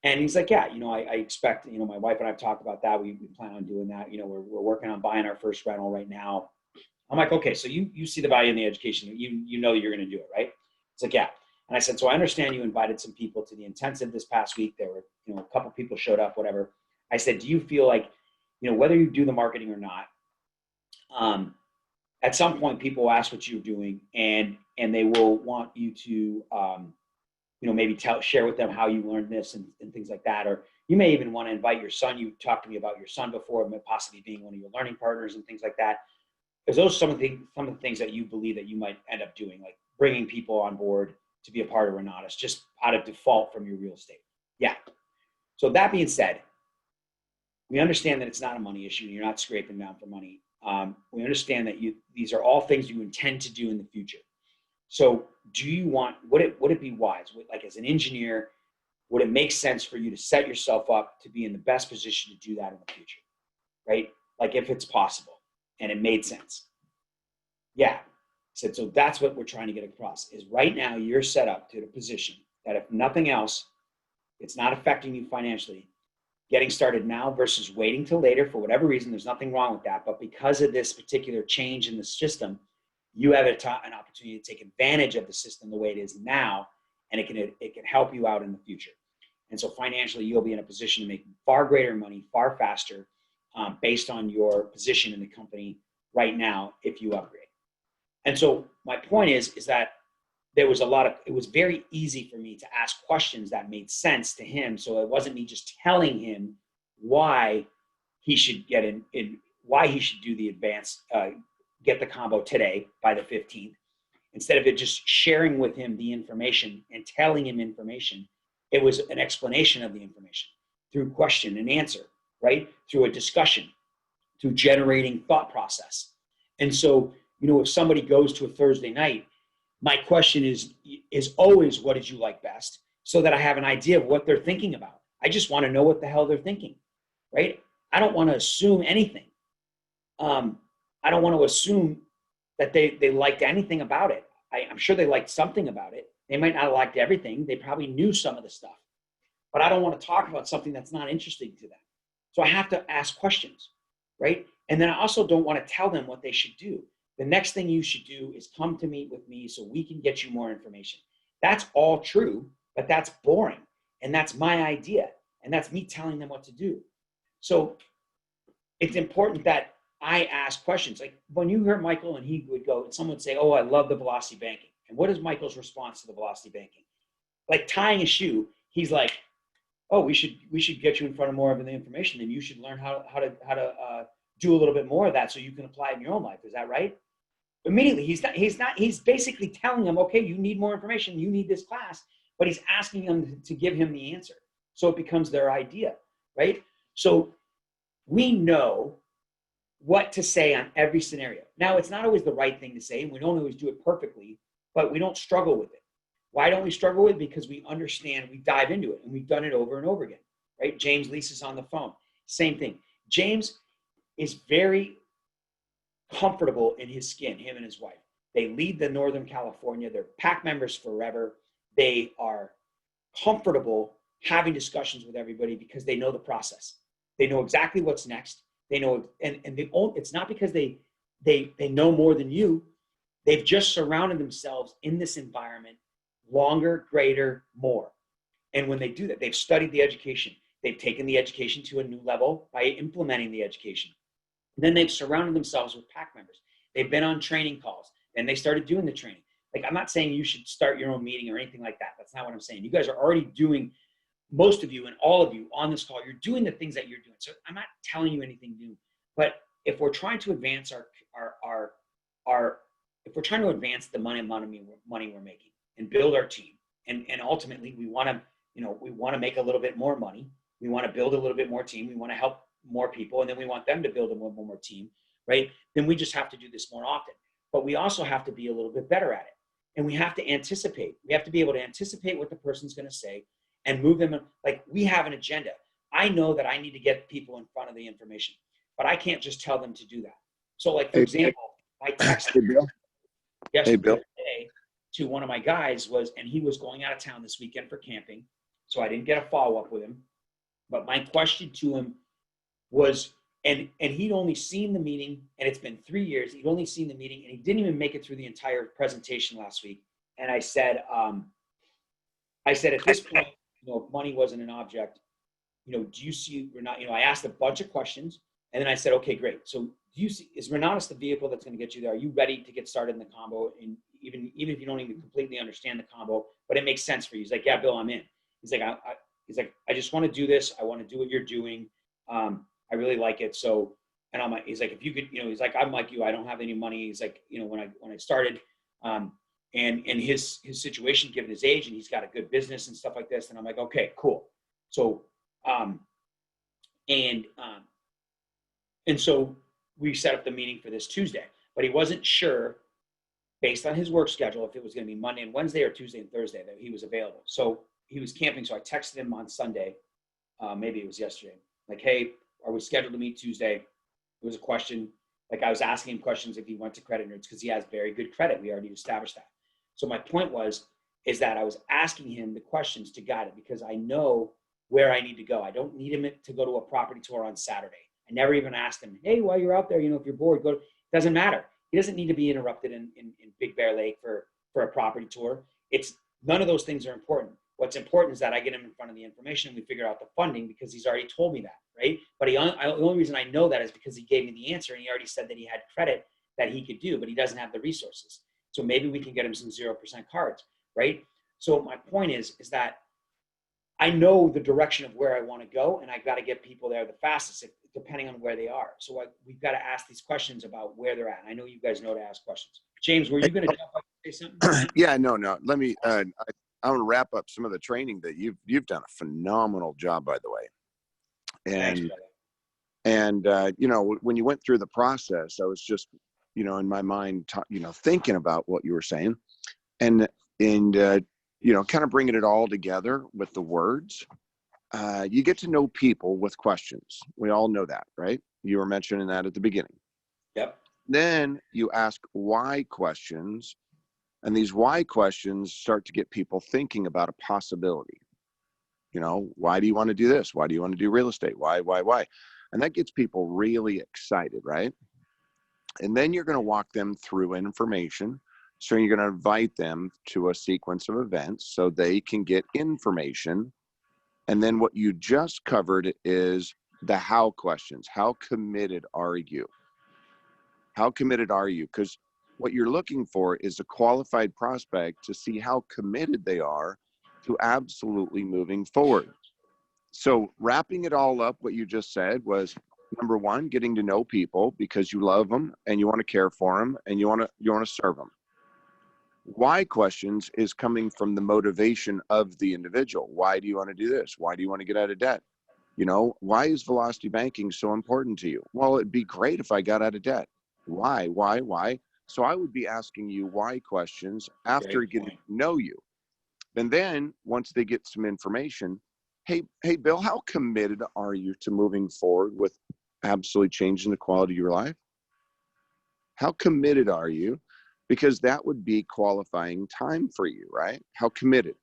And he's like, yeah, I expect, my wife and I've talked about that. We plan on doing that. We're working on buying our first rental right now. I'm like, okay, so you see the value in the education. You know you're going to do it, right? It's like, yeah. And I said, so I understand you invited some people to the intensive this past week. There were, a couple people showed up, whatever. I said, do you feel like, whether you do the marketing or not, at some point people will ask what you're doing, and they will want you to, maybe share with them how you learned this and things like that. Or you may even want to invite your son. You talked to me about your son before, possibly being one of your learning partners and things like that. Because those are some of the things that you believe that you might end up doing, like bringing people on board to be a part of Renatus, just out of default from your real estate. Yeah. So that being said, we understand that it's not a money issue. You're not scraping down for money. We understand that these are all things you intend to do in the future. So would it be wise, like as an engineer, would it make sense for you to set yourself up to be in the best position to do that in the future, right? Like if it's possible and it made sense. Yeah. I said, so that's what we're trying to get across is right now you're set up to the position that if nothing else, it's not affecting you financially. Getting started now versus waiting till later for whatever reason, there's nothing wrong with that. But because of this particular change in the system, you have an opportunity to take advantage of the system the way it is now, and it can help you out in the future. And so financially, you'll be in a position to make far greater money, far faster, based on your position in the company right now if you upgrade. And so my point is that it was very easy for me to ask questions that made sense to him. So it wasn't me just telling him why he should why he should do the advanced, get the combo today by the 15th. Instead of it just sharing with him the information and telling him information, it was an explanation of the information through question and answer, right? Through a discussion, through generating thought process. And so, if somebody goes to a Thursday night, my question is always, what did you like best? So that I have an idea of what they're thinking about. I just want to know what the hell they're thinking, right? I don't want to assume anything. I don't want to assume that they liked anything about it. I'm sure they liked something about it. They might not have liked everything. They probably knew some of the stuff. But I don't want to talk about something that's not interesting to them. So I have to ask questions, right? And then I also don't want to tell them what they should do. The next thing you should do is come to meet with me so we can get you more information. That's all true, but that's boring. And that's my idea. And that's me telling them what to do. So it's important that I ask questions. Like when you hear Michael and he would go, and someone would say, oh, I love the velocity banking. And what is Michael's response to the velocity banking? Like tying a shoe, he's like, oh, we should get you in front of more of the information. Then you should learn how to do a little bit more of that so you can apply it in your own life. Is that right? Immediately, he's basically telling them, okay, you need more information, you need this class, but he's asking them to give him the answer. So it becomes their idea, right? So we know what to say on every scenario. Now, it's not always the right thing to say, and we don't always do it perfectly, but we don't struggle with it. Why don't we struggle with it? Because we understand, we dive into it, and we've done it over and over again, right? James Lisa's on the phone. Same thing. James is very comfortable in his skin, him and his wife. They lead the Northern California. They're pack members forever. They are comfortable having discussions with everybody because they know the process. They know exactly what's next. They know, it's not because they know more than you. They've just surrounded themselves in this environment longer, greater, more. And when they do that, they've studied the education. They've taken the education to a new level by implementing the education. And then they've surrounded themselves with pack members. They've been on training calls. Then they started doing the training. Like, I'm not saying you should start your own meeting or anything like that. That's not what I'm saying. You guys are already doing, most of you and all of you on this call, you're doing the things that you're doing. So I'm not telling you anything new. But if we're trying to advance if we're trying to advance the money we're making and build our team, and ultimately we want to make a little bit more money. We want to build a little bit more team. We want to help more people, and then we want them to build a little more team, right? Then we just have to do this more often. But we also have to be a little bit better at it. And we have to anticipate. We have to be able to anticipate what the person's going to say and move them. Like, we have an agenda. I know that I need to get people in front of the information, but I can't just tell them to do that. So, like, for example, I texted yesterday to one of my guys and he was going out of town this weekend for camping. So I didn't get a follow-up with him. But my question to him was, and he'd only seen the meeting, and it's been 3 years. He'd only seen the meeting, and he didn't even make it through the entire presentation last week. And I said, at this point, if money wasn't an object, do you see Renata? I asked a bunch of questions, and then I said, okay, great. So do you see, is Renatus the vehicle that's going to get you there? Are you ready to get started in the combo? And even if you don't even completely understand the combo, but it makes sense for you. He's like, yeah, Bill, I'm in. He's like, I just want to do this. I want to do what you're doing. I really like it. So, and I'm like, he's like, if you could, he's like, I'm like you, I don't have any money. He's like, when I started, and his situation, given his age, and he's got a good business and stuff like this. And I'm like, okay, cool. So, and so we set up the meeting for this Tuesday, but he wasn't sure based on his work schedule if it was going to be Monday and Wednesday or Tuesday and Thursday that he was available. So he was camping. So I texted him on Sunday. Maybe it was yesterday. Like, hey, are we scheduled to meet Tuesday? It was a question. Like, I was asking him questions if he went to Credit Nerds because he has very good credit. We already established that. So my point is that I was asking him the questions to guide it because I know where I need to go. I don't need him to go to a property tour on Saturday. I never even asked him, hey, while you're out there, if you're bored, go. It doesn't matter. He doesn't need to be interrupted in Big Bear Lake for a property tour. None of those things are important. What's important is that I get him in front of the information and we figure out the funding because he's already told me that, right? But the only reason I know that is because he gave me the answer and he already said that he had credit that he could do, but he doesn't have the resources. So maybe we can get him some 0% cards, right? So my point is that I know the direction of where I want to go, and I've got to get people there the fastest, depending on where they are. So we've got to ask these questions about where they're at. And I know you guys know to ask questions. James, were you going to jump up and say something? Yeah, no. Let me. I want to wrap up some of the training that you've done a phenomenal job, by the way. And Thanks, when you went through the process, I was just in my mind, thinking about what you were saying, and kind of bringing it all together with the words. You get to know people with questions. We all know that, right? You were mentioning that at the beginning. Yep. Then you ask why questions, and these why questions start to get people thinking about a possibility. Why do you want to do this? Why do you want to do real estate? Why? And that gets people really excited, right? And then you're going to walk them through information. So you're going to invite them to a sequence of events so they can get information. And then what you just covered is the how questions. How committed are you? How committed are you? Because what you're looking for is a qualified prospect to see how committed they are to absolutely moving forward. So wrapping it all up, what you just said was, number one, getting to know people because you love them and you want to care for them and you want to serve them. Why questions is coming from the motivation of the individual. Why do you want to do this? Why do you want to get out of debt? Why is velocity banking so important to you? Well, it'd be great if I got out of debt. Why? So I would be asking you why questions after getting to know you. And then once they get some information, hey, Bill, how committed are you to moving forward with absolutely changing the quality of your life? How committed are you? Because that would be qualifying time for you, right? How committed?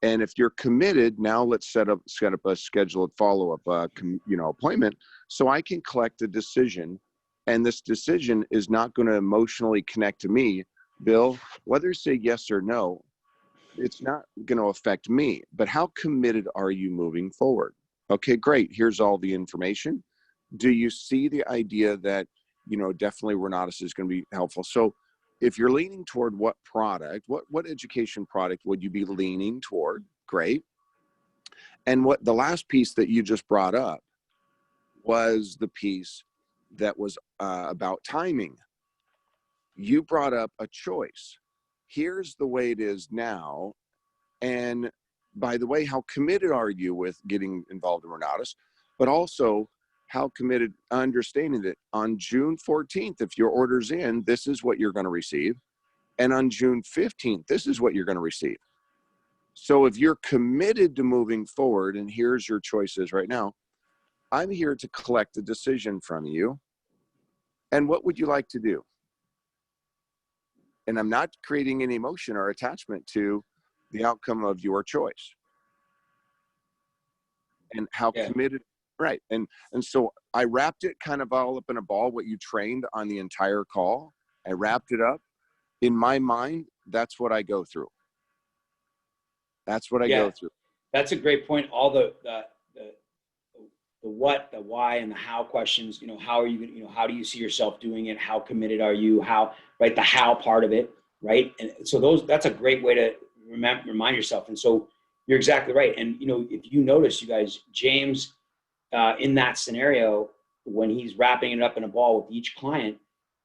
And if you're committed, now let's set up a scheduled follow-up, appointment, so I can collect a decision. And this decision is not going to emotionally connect to me, Bill. Whether you say yes or no, it's not going to affect me. But how committed are you moving forward? Okay, great. Here's all the information. Do you see the idea that, definitely Renatus is going to be helpful? So if you're leaning toward what product, what education product would you be leaning toward? Great. And what the last piece that you just brought up was the piece that was about timing. You brought up a choice. Here's the way it is now. And by the way, how committed are you with getting involved in Renatus? But also, how committed, understanding that on June 14th, if your order's in, this is what you're going to receive. And on June 15th, this is what you're going to receive. So if you're committed to moving forward, and here's your choices right now, I'm here to collect a decision from you. And what would you like to do? And I'm not creating any emotion or attachment to the outcome of your choice. And how committed, right? And so I wrapped it kind of all up in a ball, what you trained on the entire call. I wrapped it up. In my mind, that's what I go through. That's what I go through. That's a great point. All the what, the why, and the how questions. How are you? How do you see yourself doing it? How committed are you? How, right? The how part of it, right? And so that's a great way to remind yourself. And so you're exactly right. And if you notice, you guys, James, in that scenario, when he's wrapping it up in a ball with each client,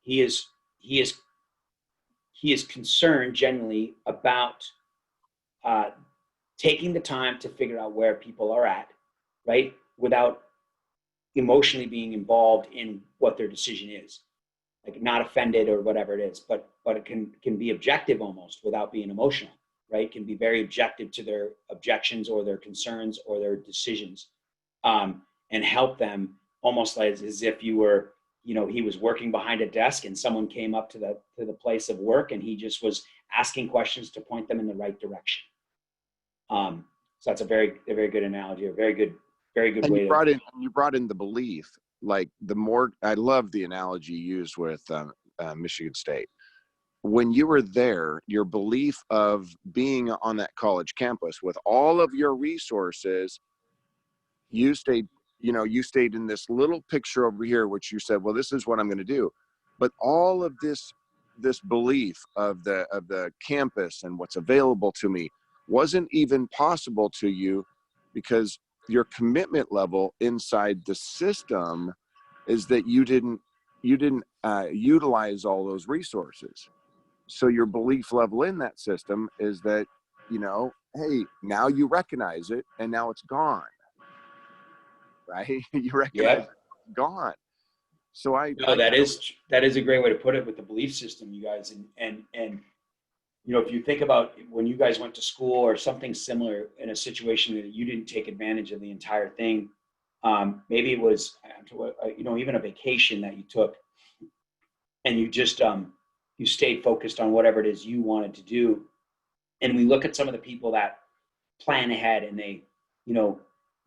he is concerned genuinely about taking the time to figure out where people are at, right? Without emotionally being involved in what their decision is, like not offended or whatever it is, but it can be objective almost without being emotional, right? Can be very objective to their objections or their concerns or their decisions, and help them almost like as if you were, he was working behind a desk and someone came up to the place of work and he just was asking questions to point them in the right direction. So that's a very good analogy, a very good way. You brought in the belief, like I love the analogy used with Michigan State. When you were there, your belief of being on that college campus with all of your resources, you stayed in this little picture over here, which you said, well, this is what I'm going to do. But all of this belief of the campus and what's available to me wasn't even possible to you because your commitment level inside the system is that you didn't utilize all those resources. So your belief level in that system is that, hey, now you recognize it and now it's gone, right? You recognize it's gone. So that is a great way to put it with the belief system, you guys. And if you think about when you guys went to school or something similar in a situation that you didn't take advantage of the entire thing, maybe it was, even a vacation that you took and you just, you stayed focused on whatever it is you wanted to do. And we look at some of the people that plan ahead and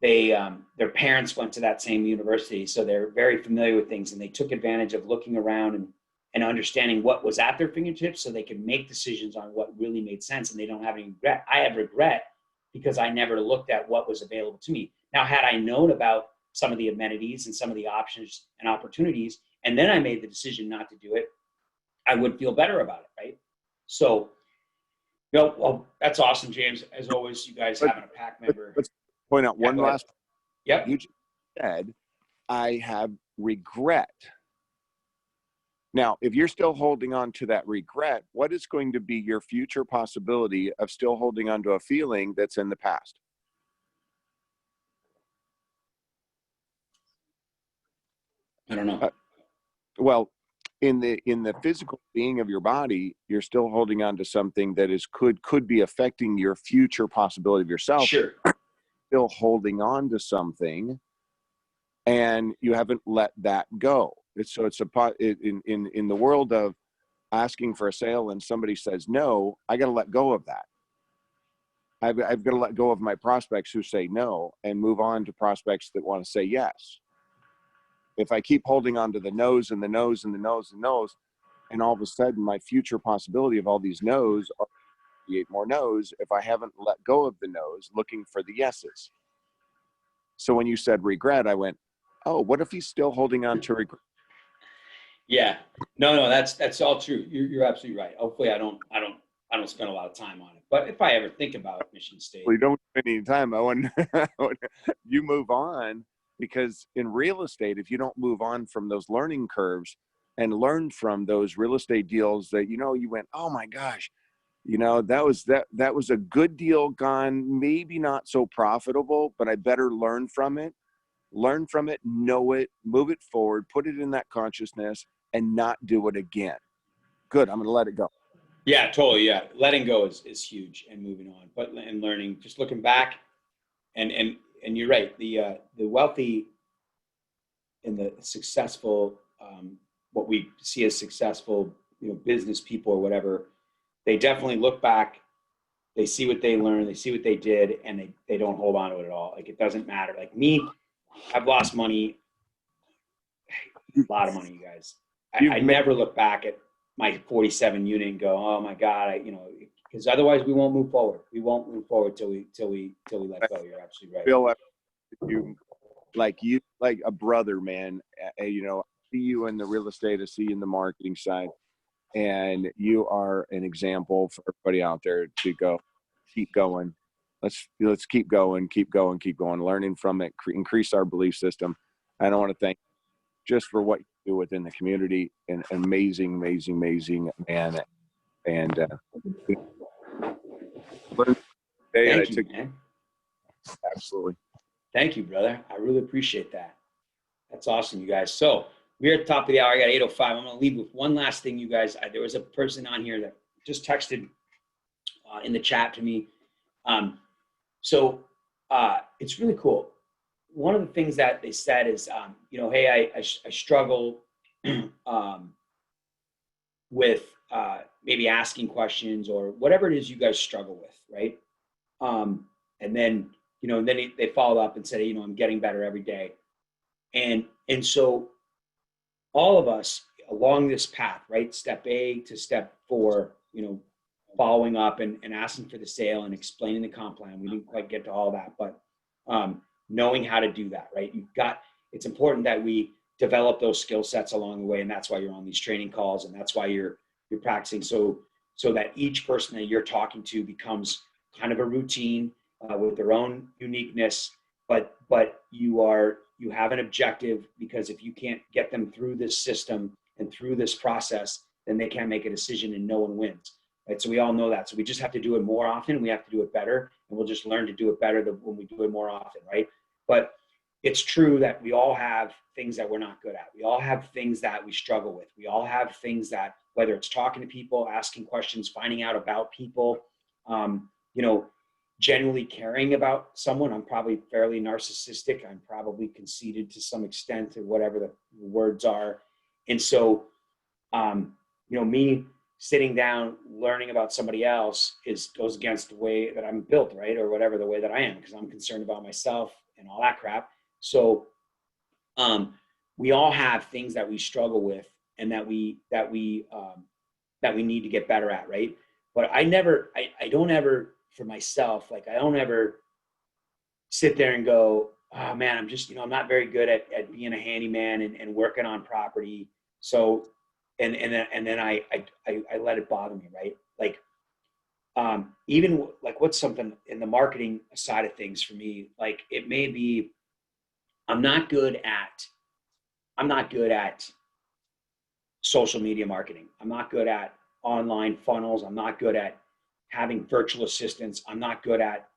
their parents went to that same university. So they're very familiar with things and they took advantage of looking around and understanding what was at their fingertips so they could make decisions on what really made sense and they don't have any regret. I have regret because I never looked at what was available to me. Now, had I known about some of the amenities and some of the options and opportunities, and then I made the decision not to do it, I would feel better about it, right? So, well, that's awesome, James. As always, you guys having a PAC member. Let's point out one last. Yep. You just said, I have regret. Now, if you're still holding on to that regret, what is going to be your future possibility of still holding on to a feeling that's in the past? I don't know. Well, in the physical being of your body, you're still holding on to something that could be affecting your future possibility of yourself. Sure. Still holding on to something, and you haven't let that go. In the world of asking for a sale and somebody says no, I got to let go of that. I've got to let go of my prospects who say no and move on to prospects that want to say yes. If I keep holding on to the no's and the no's and the no's and no's, and all of a sudden my future possibility of all these no's are create more no's if I haven't let go of the no's, looking for the yeses. So when you said regret, I went, oh, what if he's still holding on to regret? Yeah, no, that's all true. You're absolutely right. Hopefully, I don't spend a lot of time on it. But if I ever think about Mission State, Well, you don't spend any time. You move on, because in real estate, if you don't move on from those learning curves and learn from those real estate deals that, you went, oh my gosh, that was a good deal gone, maybe not so profitable, but I better learn from it, know it, move it forward, put it in that consciousness, and not do it again. Good. I'm going to let it go. yeah, totally. Yeah, letting go is huge and moving on, but and learning, just looking back, and you're right. The wealthy and the successful, what we see as successful, business people or whatever, they definitely look back. They see what they learned, they see what they did, and they don't hold on to it at all. Like, it doesn't matter. Like me, I've lost money, a lot of money, you guys. I never look back at my 47 unit and go, oh my God, because otherwise we won't move forward. We won't move forward till we let go. You're absolutely right. Feel like a brother, man. I see you in the real estate, I see you in the marketing side, and you are an example for everybody out there to go, keep going. Let's keep going, learning from it, increase our belief system. And I want to thank you just for what you do within the community. An amazing man. And thank you, man. Absolutely. Thank you, brother. I really appreciate that. That's awesome, you guys. So we're at the top of the hour. I got 8:05. I'm going to leave with one last thing, you guys. There was a person on here that just texted in the chat to me. So it's really cool. One of the things that they said is, hey, I struggle with maybe asking questions or whatever it is you guys struggle with, right? And then, they followed up and said, hey, I'm getting better every day. And so all of us along this path, right? Step A to step 4, following up and asking for the sale and explaining the comp plan. We didn't quite get to all that, but knowing how to do that, right? It's important that we develop those skill sets along the way. And that's why you're on these training calls. And that's why you're practicing. So that each person that you're talking to becomes kind of a routine with their own uniqueness, but you have an objective, because if you can't get them through this system and through this process, then they can't make a decision and no one wins. Right? So we all know that. So we just have to do it more often. We have to do it better, and we'll just learn to do it better when we do it more often, right? But it's true that we all have things that we're not good at. We all have things that we struggle with. We all have things that, whether it's talking to people, asking questions, finding out about people, genuinely caring about someone. I'm probably fairly narcissistic. I'm probably conceited to some extent, or whatever the words are. And so, me sitting down, learning about somebody else goes against the way that I'm built, right? Or whatever, the way that I am, because I'm concerned about myself and all that crap. So, we all have things that we struggle with and that we need to get better at, right? But I don't ever, for myself, like, I don't ever sit there and go, oh man, I'm just, I'm not very good at being a handyman and working on property. So, and then I let it bother me, right? Like, even like, what's something in the marketing side of things for me, like, it may be, I'm not good at social media marketing. I'm not good at online funnels. I'm not good at having virtual assistants. I'm not good at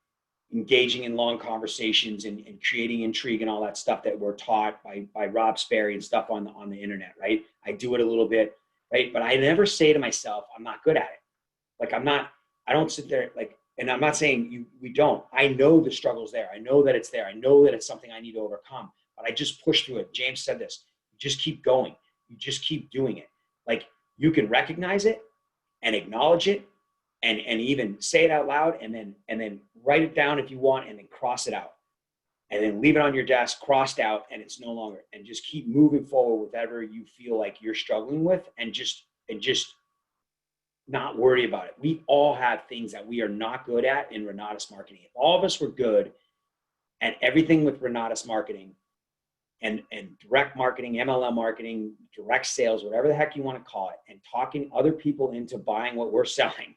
engaging in long conversations and creating intrigue and all that stuff that we're taught by Rob Sperry and stuff on the internet, right? I do it a little bit, right? But I never say to myself, I'm not good at it. Like, I don't sit there, like, and I'm not saying we don't. I know the struggle's there. I know that it's there. I know that it's something I need to overcome, but I just push through it. James said this, just keep going. You just keep doing it. Like, you can recognize it and acknowledge it and even say it out loud, and then write it down if you want, and then cross it out, and then leave it on your desk crossed out, and it's no longer, and just keep moving forward with whatever you feel like you're struggling with, and just not worry about it. We all have things that we are not good at in Renatus marketing. If all of us were good at everything with Renatus marketing and direct marketing, MLM marketing, direct sales, whatever the heck you want to call it, and talking other people into buying what we're selling,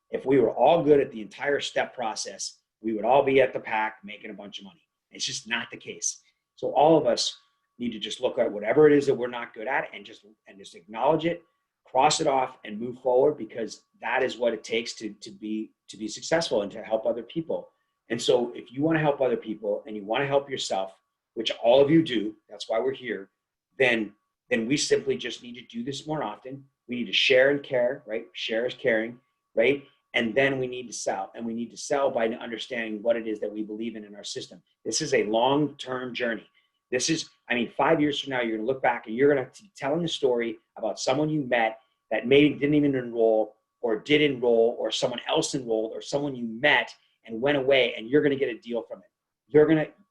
if we were all good at the entire step process, we would all be at the pack making a bunch of money. It's just not the case. So all of us need to just look at whatever it is that we're not good at, and just acknowledge it, cross it off, and move forward, because that is what it takes to be successful and to help other people. And so if you want to help other people and you want to help yourself, which all of you do, that's why we're here, then we simply just need to do this more often. We need to share and care, right? Share is caring, right? And then we need to sell, and we need to sell by understanding what it is that we believe in our system. This is a long-term journey. This is, 5 years from now, you're going to look back and you're going to be telling the story about someone you met that maybe didn't even enroll, or did enroll, or someone else enrolled, or someone you met and went away, and you're going to get a deal from it.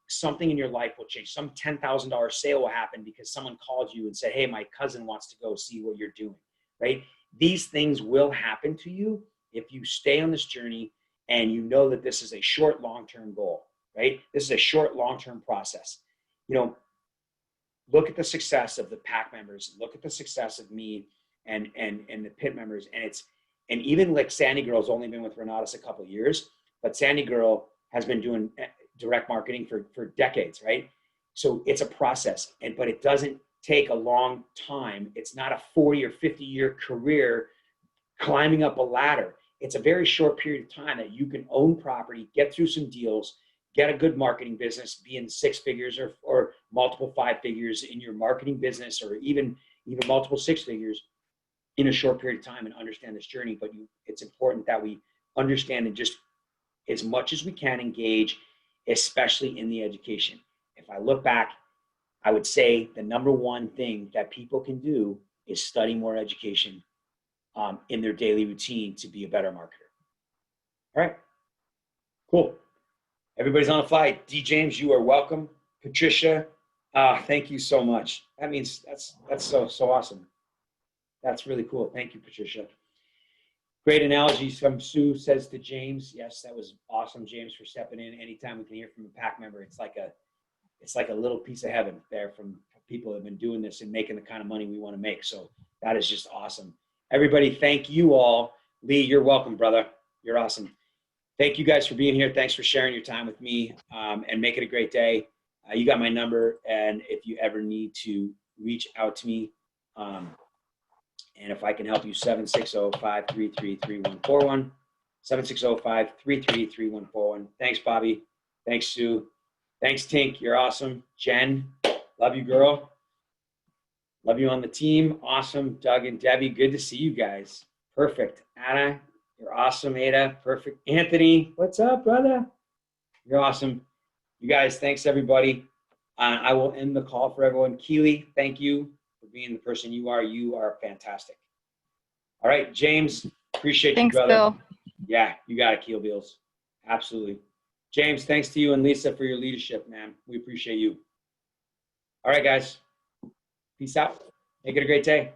Something in your life will change. Some $10,000 sale will happen because someone called you and said, hey, my cousin wants to go see what you're doing, right? These things will happen to you if you stay on this journey and you know that this is a short, long-term goal, right? This is a short, long-term process. Look at the success of the pack members, look at the success of me and the pit members. And even like Sandy Girl's only been with Renatus a couple of years, but Sandy Girl has been doing direct marketing for decades, right? So it's a process, but it doesn't take a long time. It's not a 40 or 50-year career climbing up a ladder. It's a very short period of time that you can own property, get through some deals, get a good marketing business, be in 6 figures or multiple 5 figures in your marketing business, or even multiple 6 figures in a short period of time, and understand this journey. But it's important that we understand and just, as much as we can, engage, especially in the education. If I look back, I would say the number one thing that people can do is study more education in their daily routine to be a better marketer. All right, cool. Everybody's on the fly. D. James, you are welcome. Patricia, thank you so much. That means that's so awesome. That's really cool. Thank you, Patricia. Great analogy. Some Sue says to James, yes, that was awesome, James, for stepping in. Anytime we can hear from a pack member, it's like a little piece of heaven there from people who have been doing this and making the kind of money we want to make. So that is just awesome. Everybody, thank you all. Lee, you're welcome, brother. You're awesome. Thank you guys for being here. Thanks for sharing your time with me, and make it a great day. You got my number, and if you ever need to reach out to me, and if I can help you, 760-533-3141, 760-533-3141. Thanks, Bobby. Thanks, Sue. Thanks, Tink. You're awesome. Jen, love you, girl. Love you on the team. Awesome. Doug and Debbie, good to see you guys. Perfect. Anna, you're awesome. Ada, perfect. Anthony, what's up, brother? You're awesome. You guys, thanks, everybody. I will end the call for everyone. Keely, thank you for being the person you are. You are fantastic. All right, James, appreciate you, brother. Thanks, Bill. Yeah, you got it, Keel Beals. Absolutely. James, thanks to you and Lisa for your leadership, man. We appreciate you. All right, guys. Peace out. Make it a great day.